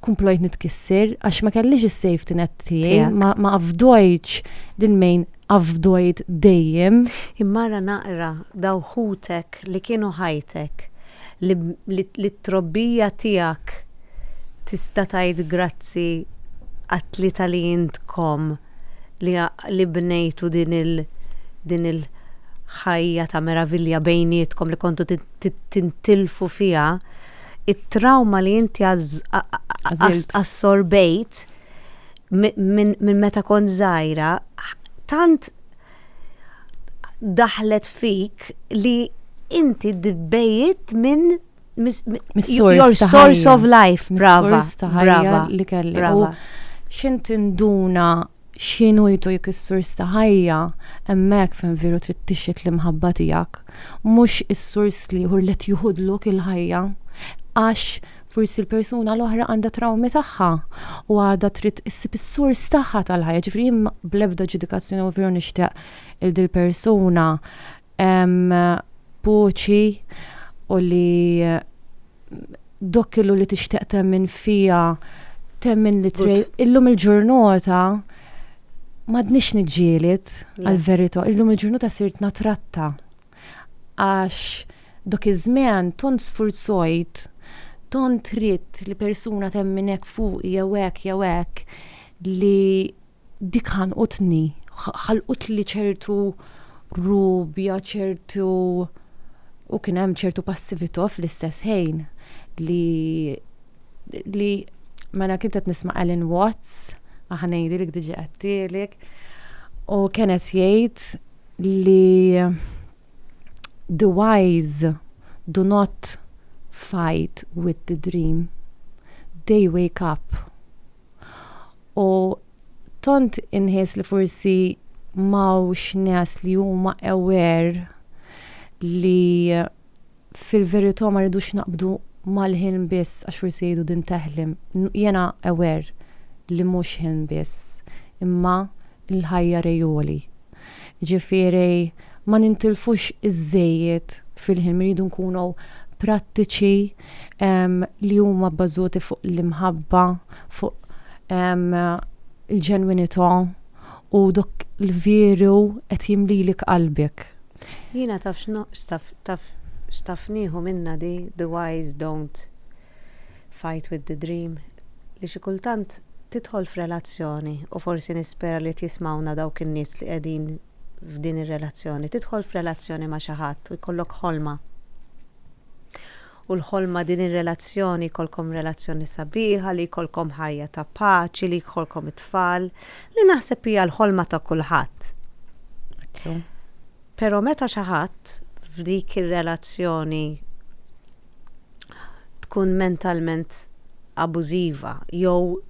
kumplojt nitkissir għax ma kellix is-safety net tiegħi, ma afdojtx lil-mejn afdojt dejjem. Immara naqra dawħutek li kienu ħajtek li t-trobbija tiegħek tista' tgħid grazzi għat-tlieta li intkom li bnejtu din il-ħajja ta' meravilja bejnietkom li kontu tintilfu fiha. It-trauma li inti assorbejt minn meta kont żgħira tant daħlet fik li inti dibbejt minn your source of life. Brava, brava li kelli. U xint induna x'inhu jtuk is-sors ta' ħajja hemmhekk fejn veru trid tixxek l-imħabba tiegħek, mhux is-sors li hu let juħudlok il-ħajja għax forsi l-persuna l-oħra għandha trawmi tagħha u għadha trid issib is-sors tagħha tal-ħajja. Ġifieri bl-ebda ġudikazzjoni u veru nixtieq il-dil persuna poċi u li dokkilu li tixtieq temmin fija temmin li illum il-ġurnota m'għadniex niġġieled għall-verità, illum il-ġurnota sirt natratta għax dok iż-żmien tont sfurzojt tont trid li persuna temmin hekk fuq jew hekk li dik ħanqutni ħalqutli ċertu rubja ċertu u kien hemm ċertu passività fl-istess ħin li mela kien qed nisma' Alan Watts ngħidilek diġà qedtilek u kienet jgħid li the wise do not fight with the dream, they wake up. U tont inħess li forsi mawx nies li huma aware li fil-verità ma rridux naqbdu mal-ħin biss għax forsi jgħidu din teħlim. Jena aware li mhux ħin biss, imma l-ħajja rejoli. Ġifieri ma nintilfux iż-żejjed fil-ħin, rridu nkunu prattiċi li huma bbażuti fuq l-imħabba, fuq il-ġenwinità u dok l-veru qed jimlilik qalbek. Jina xtafniħu minna di the wise don't fight with the dream. Li xi kultant tidħol f'relazzjoni u forsi nispera li tismawna dawk in-nies li qegħdin f'din ir-relazzjoni. Tidħol f'relazzjoni ma' xi ħadd u jkollok ħolma. U l-ħolma din ir-relazzjoni jkollkom relazzjoni sabiħa, li jkollkom ħajja ta' paċi, li jkollkom it-tfal, li naħseb hija l-ħolma ta' kulħadd. Però meta xi ħadd f'dik ir-relazzjoni tkun mentalment abużiva jew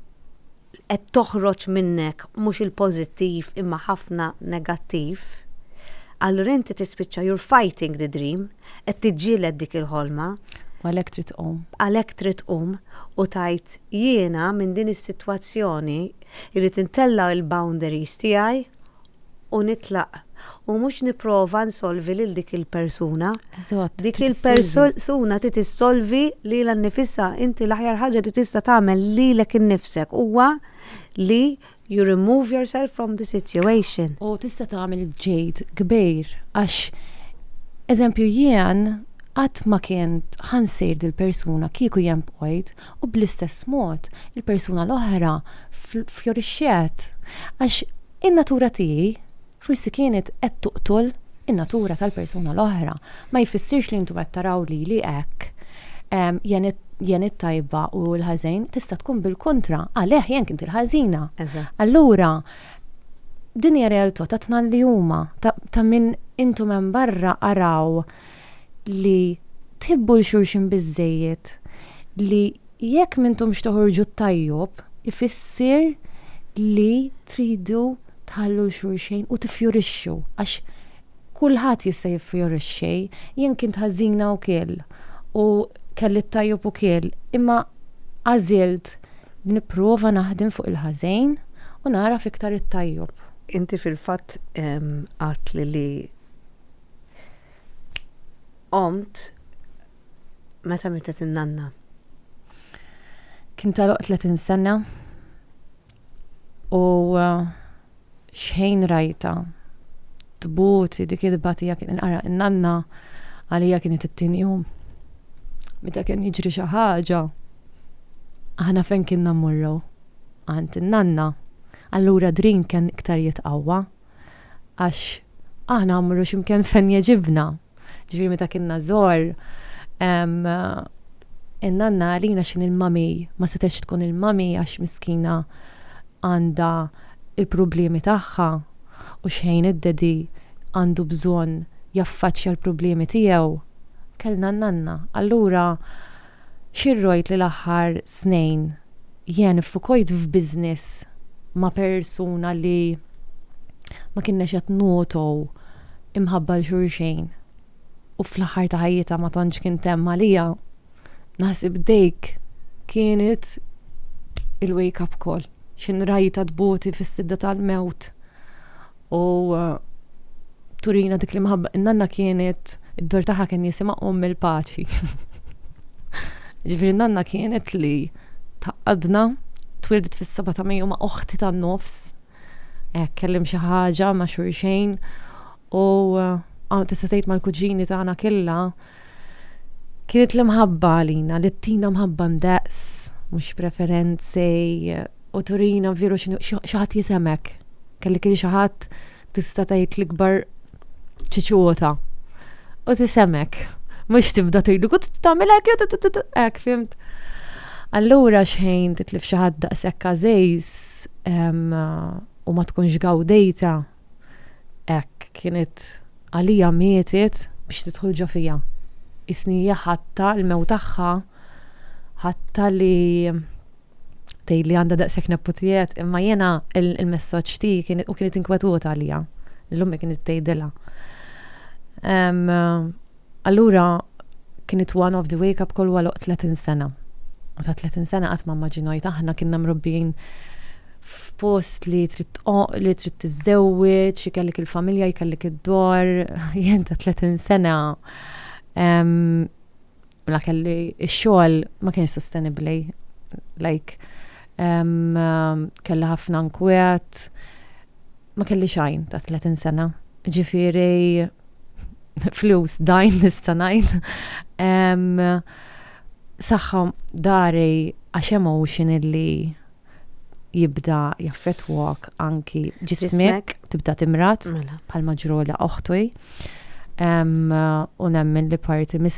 qed toħroġ minnek mhux il-pożittiv imma ħafna negattiv, allura inti tispiċċa you're fighting the dream, qed tiġġieled dik il-ħolma. Għalhekk trid tqum. Għalhekk trid tqum u tajt jiena minn din is-sitwazzjoni irid intella l-boundaries tiegħi u nitlaq u mhux nipprova nsolvi lil dik il-persuna. Dik il-persuna titissolvi lilha nnifisha. Inti l-aħjar ħaġa li tista' tagħmel lilek innifsek huwa li you remove yourself from the situation. U tista' tagħmel ġejt kbir għax eżempju jien qatt ma kient ħansejr dil-persuna kieku jempojt u bl-istess mod il-persuna l-oħra fjorixxiet għax in-natura tiegħi forsi kienet qed tuqtol in-natura tal-persuna l-oħra. Ma jfissirx li intom qed taraw li hekk jien it-tajba u l-ħażin tista' tkun bil-kontra, għalih jien kint il-ħażina. Allura din hija realtà ta' tnal li huma ta' min intom hemm barra araw li tibbu l-xulxin biżejjed li jekk m'intomx toħorġu tajjeb ifisser li tridu tħallu xulxin u tifjorixxu għax kulħadd jista' jiffjorixxi, jien kint ħażina wkoll u kelli tajjeb ukoll, imma għażilt nipprova naħdem fuq il-ħażin u nara fiktar it-tajjeb. Inti fil-fatt qatt li qomt meta mietet in-nanna. Kien tagħloq 30 sena u xejn rajta tbuti dik id-batija kien inqara in-nanna għalija kienet it-tieni jum. Meta kien jiġri xi ħaġa aħna fejn kien nammurru għand in-nanna. Allura drin kien iktar jitqawwa għax aħna mmurru x'imkien fejn jeġibna. Ġifieri meta kienna żgħar in-nanna għalina x'in il-mami ma setax tkun il-mami għax miskina għandha il-problemi tagħha u xejn id-dedi għandu bżonn jaffaċċja l-problemi tiegħu. Kellna n-nanna. Allura xirrojt li l-aħħar snejn jien iffukojt f'business ma' persuna li ma kienx qed notow imħabba l-xulxejn. U fl-aħħar ta' ħajjita ma tantx kien temm għalija. Naħseb dejk kienet il-wake up call. Xin rajta tbuti fis-sidda tal-mewt. U turina dik li maħabba. In-nanna kienet, id-dor taħħa kien jisimha il-paċi. Ġifieri n-nanna kienet li taqadna, twildet fis-7 ta' Mejju ma' oħti tan-nofs. Kellim xi ħaġa ma' xulxejn u tista' tgħid mal-kuġini tagħna kellha kienet li mħabba għalina, li ttina mħabba ndaqs, mhux preferenzi. U turina veru xi ħadd jisemek. Kelli kien xi ħadd tista' tgħid l-ikbar ċiċuota. U tisemek. Mhux tibda tgħidlu kont tagħmel hekk fimt. Allura xejn titlif xi ħadd daqshekk għażejs u ma tkunx gawdejta. Hekk kienet għalija mietet biex tidħol ġo fija. Isnija ħatta l-mewt tagħha ħatta li tgħidli għandha daqshekk nepputijiet, imma jiena il-messaġġ tiegħi kienet inkwetuta għalija. L-ummi kienet tgħidilha. Allura kienet one of the wake up call wara 30 sena. U ta' 30 sena qatt ma immaġinajt aħna kienna mrobbijin f'post li trid tiżżewweġ, jkellek il-familja, jkellek id-dor, jien ta' 30 sena la kelli x-xogħol ma kienx sostenibbli. Like kelli ħafna nkwiet, ma kelli xajn ta' 30 sena. Ġifieri flus dajn nistanajt. Saħħa dari għax emotion illi jibda jaffetwak anki ġismek, tibda timrat bħal maġrola oħtuj. U nemmen li parti li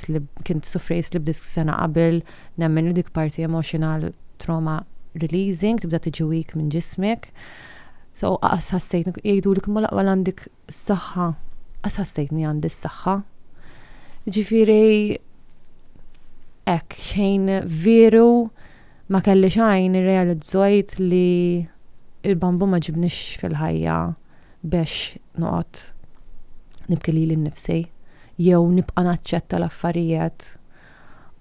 kint sufrejs li b'disk sena qabel, nemmen li dik parti emotional trauma releasing, tibda tiġi weak minn ġismek. So, ħassejt, jgħidu li kumma laqbal għandik s-saħħa, ħassejtni għandi s-saħħa. Ġifiri, ek, xejn veru ma kelli xajn realizzojt li il-bambu ma ġibnix fil-ħajja biex noqgħod nibki li l-nifsi, jew nibqa naċċetta l-affarijiet.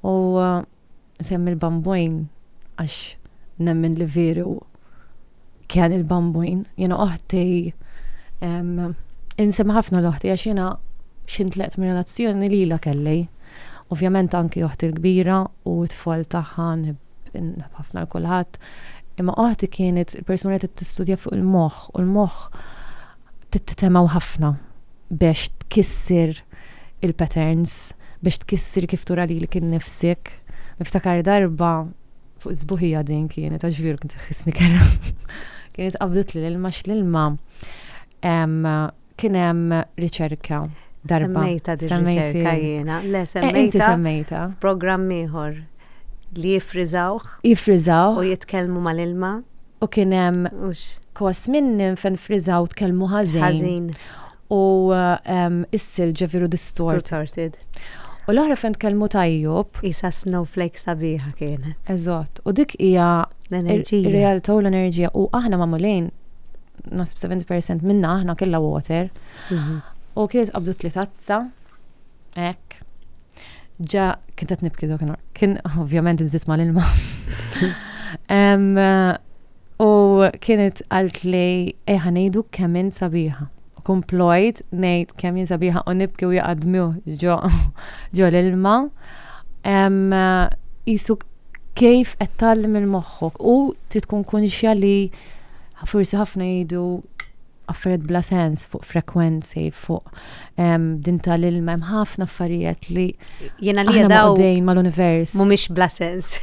U semmi l-bambuin għax nemmen li veru kien il-bambuin. Jena oħti insem ħafna l-oħti għax jena xintleqt minn relazzjoni li la kelli. Ovvjament anki oħti l-kbira u t-tfal taħħa ħafna l-kulħadd. Imma oħti kienet il-persuna li tistudja fuq il-moħħ u l-moħħ titemaw ħafna biex tkissir il-patterns, biex tkissir kif tura li kien nifsik. Niftakar darba fuq zbuħija din kienet, għaxviru kien tħissni kera. Kienet qabdet li l-ilma x-l-ilma. Kien hemm riċerka darba. Semmejta di riċerka jiena. Le, semmejta. Program ieħor li jifriżawh u jitkellmu mal-ilma. U kien hemm kos minn fejn friżaw tkellmu ħażin. U issir ġeviru distorted. U l-oħra fejn tkellmu tajjub. Isa snowflake sabiħa kienet. Eżatt. U dik hija l-enerġija. Ir-realtà u l-enerġija. U aħna magħmulin nasib 70% minna aħna kella water. U kienet qabdut li tazza. Ek. Ġa kienet nibki dokinor. Kien ovvjament nżid mal-ilma. U kienet għalt li ħanejdu kemm sabiħa. Komplojt nejt kemm sabiħa u nibki u jaqadmu ġo l-ilma. Jisu kif qed tallim il-moħħok u trid tkun konxja li forsi ħafna jgħidu affarijiet bla sens fuq frekwenzi, fuq din tal-ilma, hemm ħafna affarijiet li jiena li daw mal-univers. Mhumiex bla sens.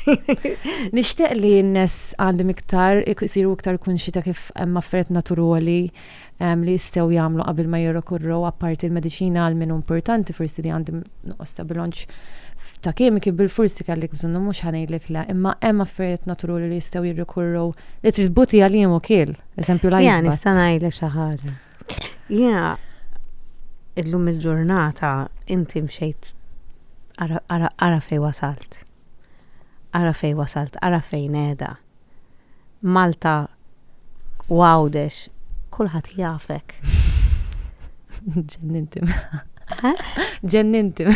Nixtieq li n-nies għandhom iktar isiru iktar konxi ta' kif hemm affarijiet naturali li jistgħu jagħmlu qabel ma jirrikurru apparti l-mediċina għal min importanti forsi li għandhom nuqqos ta' bilanċ ta' kimiki bil-forsi kellek bżonnu mhux ħanejdlek le, imma hemm affarijiet naturali li jistgħu jirrikurru li trid tbuti għalihom ukoll. Eżempju l-ice bath. Nista' ngħidlek xi ħaġa. Jiena illum il-ġurnata inti mxejt ara fejn wasalt. Ara fejn wasalt, ara fejn qiegħda. Malta Għawdex, kulħadd jafek. Ġennintim. Ġennintim.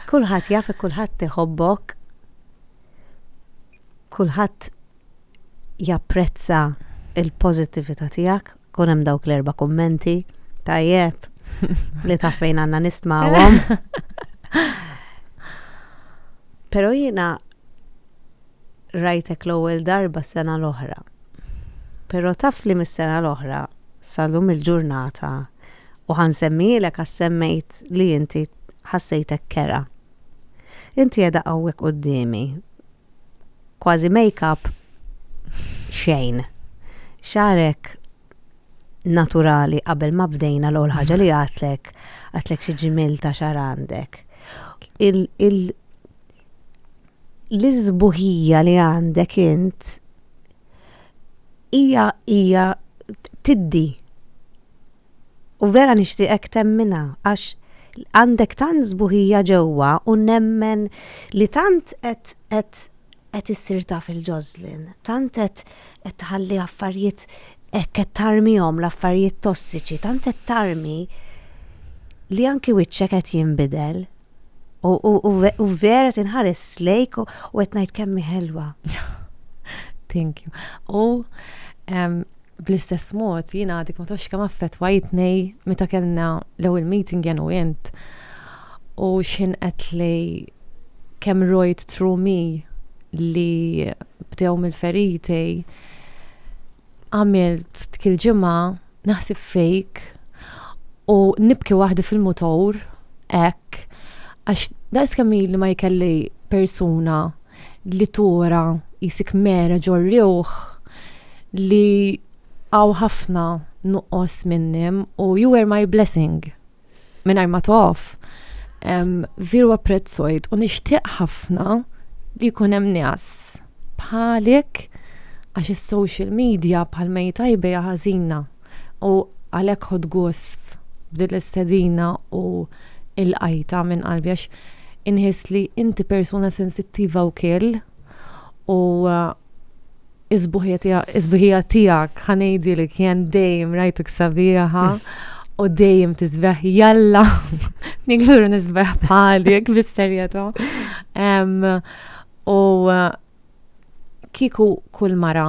Kulħadd jafek, kulħadd iħobbok. Kulħadd japprezza il-pożittività tiegħek. Kun hemm dawk l-erba' kummenti. Tajjeb. Li taf fejn għandna nistma'hom. Però jiena rajtek l-ewwel darba s-sena l-oħra. Però taf li mis-sena l-oħra salum il-ġurnata u ħansemmilek għas-semmejt li inti ħassejtek kera. Inti qiegħda hawnhekk qudiemi. Kważi make-up xejn. Xarek naturali qabel ma bdejna l-ewwel ħaġa li għatlek xi ġimil ta' xar għandek. L-iżbuħija li għandek int hija tiddi. U vera nixtieqek temmina għax għandek tant żbuħija ġewwa u nemmen li tant qed issir ta' fil-ġożlin, tant qed tħalli affarijiet qed tarmihom l-affarijiet tossiċi, tant qed tarmi li anki wiċċek qed jinbidel. U vera tinħares lejk u qed ngħid kemm ħelwa. Thank you. U bl-istess mod jiena dik ma tafx kemm affettwajtni meta kellna l-ewwel meeting jien u int u x'inqed li kemm rojt through me li bdew mill-feriti għamilt dik il-ġimgħa naħseb fejk u nibki waħdi fil-motor ek, għax daqs kamil li ma jkelli persuna li tura jisik mera ġorriuħ li għaw ħafna nuqqos minnim u you were my blessing minn ma tof. Viru apprezzojt u nixtieq ħafna li jkun hemm nies bħalek għax is-social media bħal mejtajbeja ħażina u għalhekk ħodd gost b'dil istedina u il-qajta minn qalbi għax inħiss li inti persuna sensittiva wkoll u izbuħija tiegħek ħanejdi li kien dejjem rajtuk sabiħa u dejjem tisbeħ jalla nigluru nisbeħ bħalek bis-serjetà. U kiku kull mara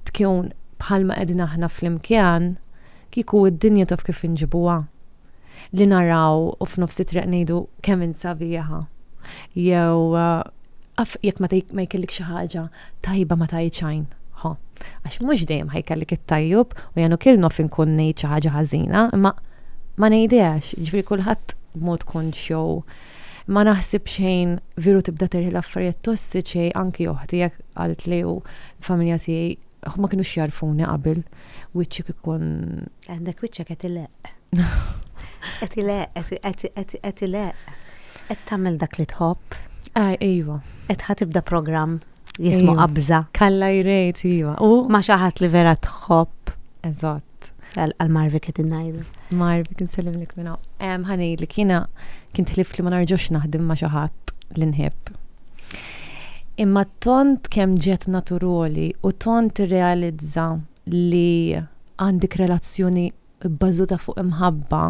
tkun bħalma qegħdin aħna fl-imkien kiku id-dinja taf kif inġibuha li naraw u f'nofs it-triq ngħidu kemm insabiħa jew jekk ma jkellik xi ħaġa tajba ma tajt xejn. Għax mhux dejjem ħajkellik it-tajjub u janu kiel nof inkun ngħid xi ħaġa ħażina, imma ma ngħidihx, jiġifieri kulħadd b'mod konxjow. Ma naħsib xejn veru tibda terħi l-affarijiet tossiċi anki oħti jekk qalet li u l-familja tiegħi ma kinux jarfuni qabel wiċċek ikun għandek wiċċek qed ileq. Qed ileq. Qed tagħmel dak li tħobb. Ejwa. Qed ħatibda programm jismu qabża. Kalla jrejt, iva. Ma xi ħadd li vera tħobb. Eżatt. Għal-Marvi qed innajdu. Marvi kien sellimlek minna. Ħanejlik jiena kien tlif li ma narġux naħdim ma xi ħadd li nħibb. Imma tont kemm ġiet naturali u tont irrealizza li għandik relazzjoni bbażuta fuq imħabba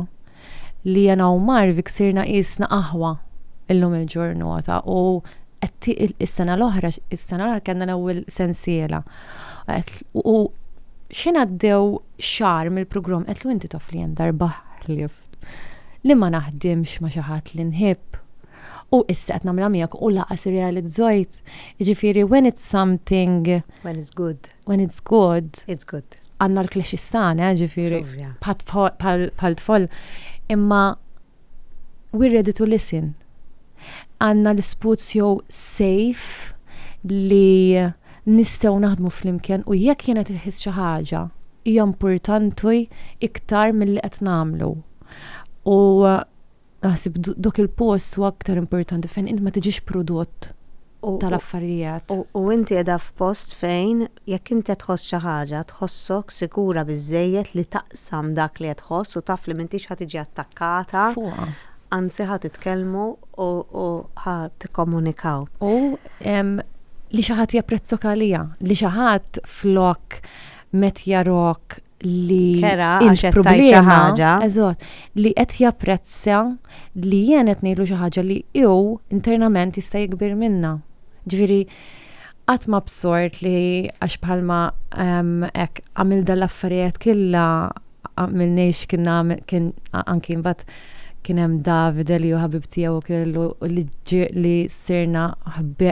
li jena u Marvi ksirna qisna qaħwa illum il-ġurnata u is-sena l-oħra kellna l-ewwel sensiela. U xina għaddew xar mill-programm qed lu inti taf li darba li ma naħdimx ma xi ħadd li nħibb. U issa qed nagħmilha miegħek u laqas irrealizzajt. Jiġifieri when it's something when it's good. It's good. Għandna l-klexxistana, ġifieri bħal tfal. Imma we're ready to listen. Għandna l-spazju safe li nistgħu naħdmu flimkien u jekk jiena tiħis xi ħaġa hija importanti iktar milli qed nagħmlu. U naħseb dok il-post huwa aktar importanti fejn int ma tiġix prodott tal-affarijiet. U inti qiegħda f'post fejn jekk inti tħoss xi ħaġa tħossok sikura biżżejjed li taqsam dak li qed tħoss u taf li m'intix ħad tiġi attakkata. Anzi ħad titkellmu u ħad tikkomunikaw. U li xi ħadd japprezzok għalija, li xi ħadd flok met jarok li kera għax qed tajt xi ħaġa. Eżatt, li qed japprezza li jien qed ngħidlu xi ħaġa li hu internament jista' jikbir minnha. Ġifieri qatt ma bsort li għax bħalma hekk għamil dal-affarijiet kollha għamilniex kien anki mbagħad kien hemm Davide li hu ħabib tiegħu kellu li sirna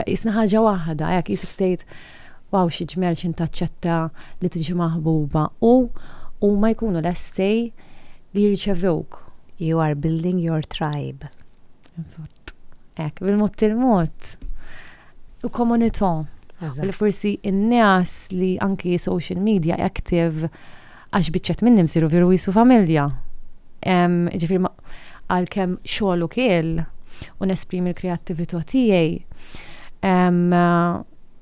isna ħaġa waħda hekk isek tgħid waw xi ġmel xi taċċetta li tiġi maħbuba u ma jkunu lestej li jirċevewk. You are building your tribe. Eżatt. Hekk bil-mod il-mod. U komunità. U li forsi in-nies li anki social media active għax biċċet minnhom siru veru jisu familja. Ġifieri għalkemm xogħol ukoll u nesprimi l-kreattività tiegħi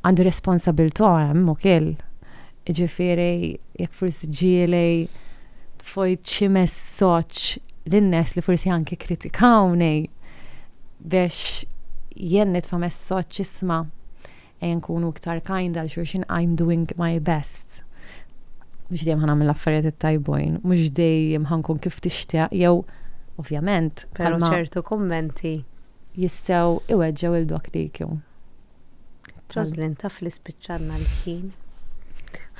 għandi responsabilità hemm ukoll. Ġifieri jekk forsi ġieli tfojt xi messaġġ lin-nies li forsi anke kritikawni biex jien nitfa' messaġġ isma' ejja nkunu iktar kind għal xulxin I'm doing my best. Mhux dejjem ħanagħmel l-affarijiet it-tajbujn, mhux dejjem ħankun kif tixtieq jew ovvjament. Però ċertu kummenti jistgħu iweġġew il-dok li jkun. Jocelyn taf li spiċċarna l-ħin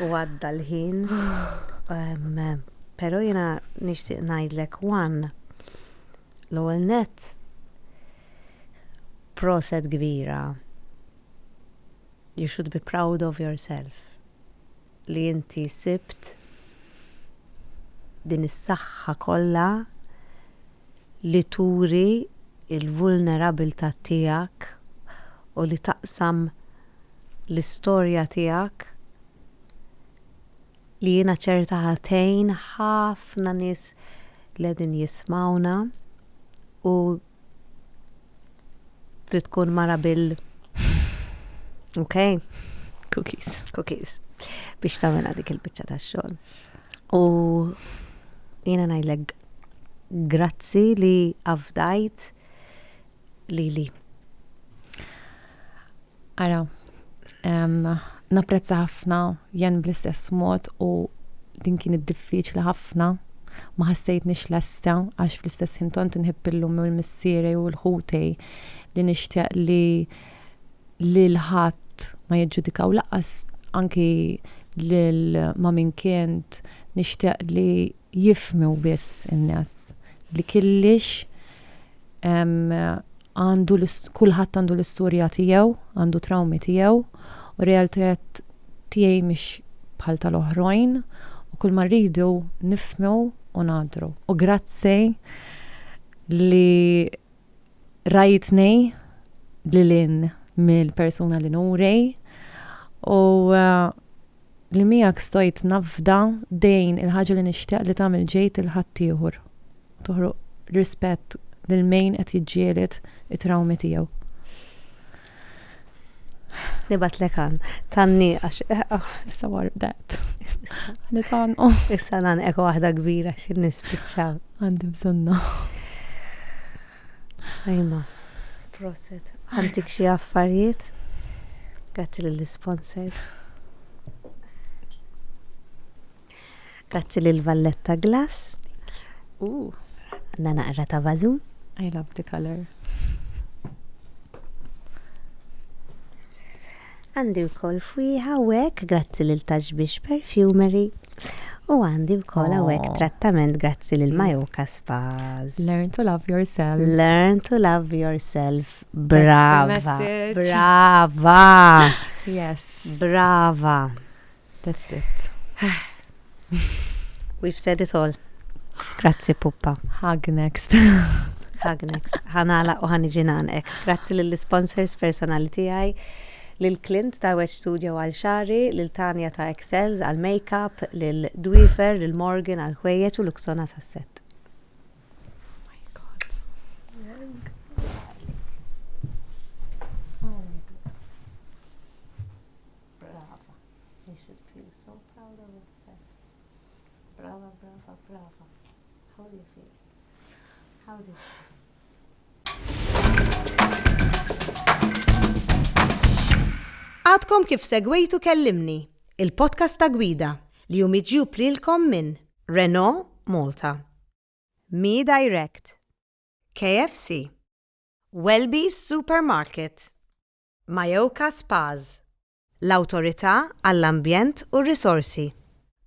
u għadda l-ħin. Però jiena nixtieq ngħidlek l-ewwel nett proset kbira. You should be proud of yourself. Li inti sibt din is-saħħa kollha li turi il-vulnerabilta tiegħek u li taqsam l-istorja tiegħek li jiena ċerta ħatejn ħafna nies li qegħdin jismawna u trid tkun mara bil cookies biex tagħmilha dik il-biċċa tax-xogħol. U jiena ngħidlek grazzi li afdajt lili. Ara, napprezza ħafna jen bl-istess mod u din kienet diffiċli ħafna ma ħassejtniex lesta għax fl-istess ħin kont inħibbillhom u l-missieri u l-ħutej li nixtieq li l-ħadd ma jiġġudikaw laqas anki lil ma min kient nixtieq li jifhmu biss in-nies li killix kulħadd għandu l-istorja tiegħu, għandu traumi tiegħu u realtajiet tiegħi mhix bħal tal-oħrajn u kull ma rridu nifhmu u ngħadru. U grazzi li rajtni lilin mill-persuna li nurej u li miegħek stojt nafda dejn il-ħaġa li nixtieq li tagħmel ġejt il-ħadd ieħor. Toħroq rispett lil min qed jiġġieled it-trawmi tiegħu. Nibatlek għan, tanni għax. Issa warb dat. Issa lan eko waħda kbira xin nispiċċaw. Għandi bżonna. Ajma, proset. Għantik xie affarijiet. Grazzi lill-sponsors. Grazzi lill-Valletta Glass. Għanna naqra ta' vażu. I love the color. Għandi wkoll fwiha hekk grazzi lil Taġbix Perfumery u għandi wkoll hawnhekk trattament grazzi lil Majoka Spas. Learn to love yourself. Learn to love yourself. Brava. That's the message. Brava. Yes. Brava. That's it. We've said it all. Grazzi Puppa. Hug next. Hug next. Ħanala u ħaniġinan ek. Grazzi lill-sponsors personali tiegħi. Lil Clint ta' Wedge Studio għal xari, lil Tanja ta' Excels għal make-up, lil Dwifer, lil Morgan għal ħwejjeġ u Luxona sa' set. Oh my God. Brava. You should feel so proud of yourself. Brava, brava, brava. How do you feel? How do you feel? Għadkom kif segwejtu kellimni, il-podcast ta' gwida li jum iġjub lilkom minn Renault Malta, Me Direct, KFC, Welby's Supermarket, Majoka Spas, l-Awtorità għall-Ambjent u r-Risorsi,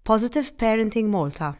Positive Parenting Malta.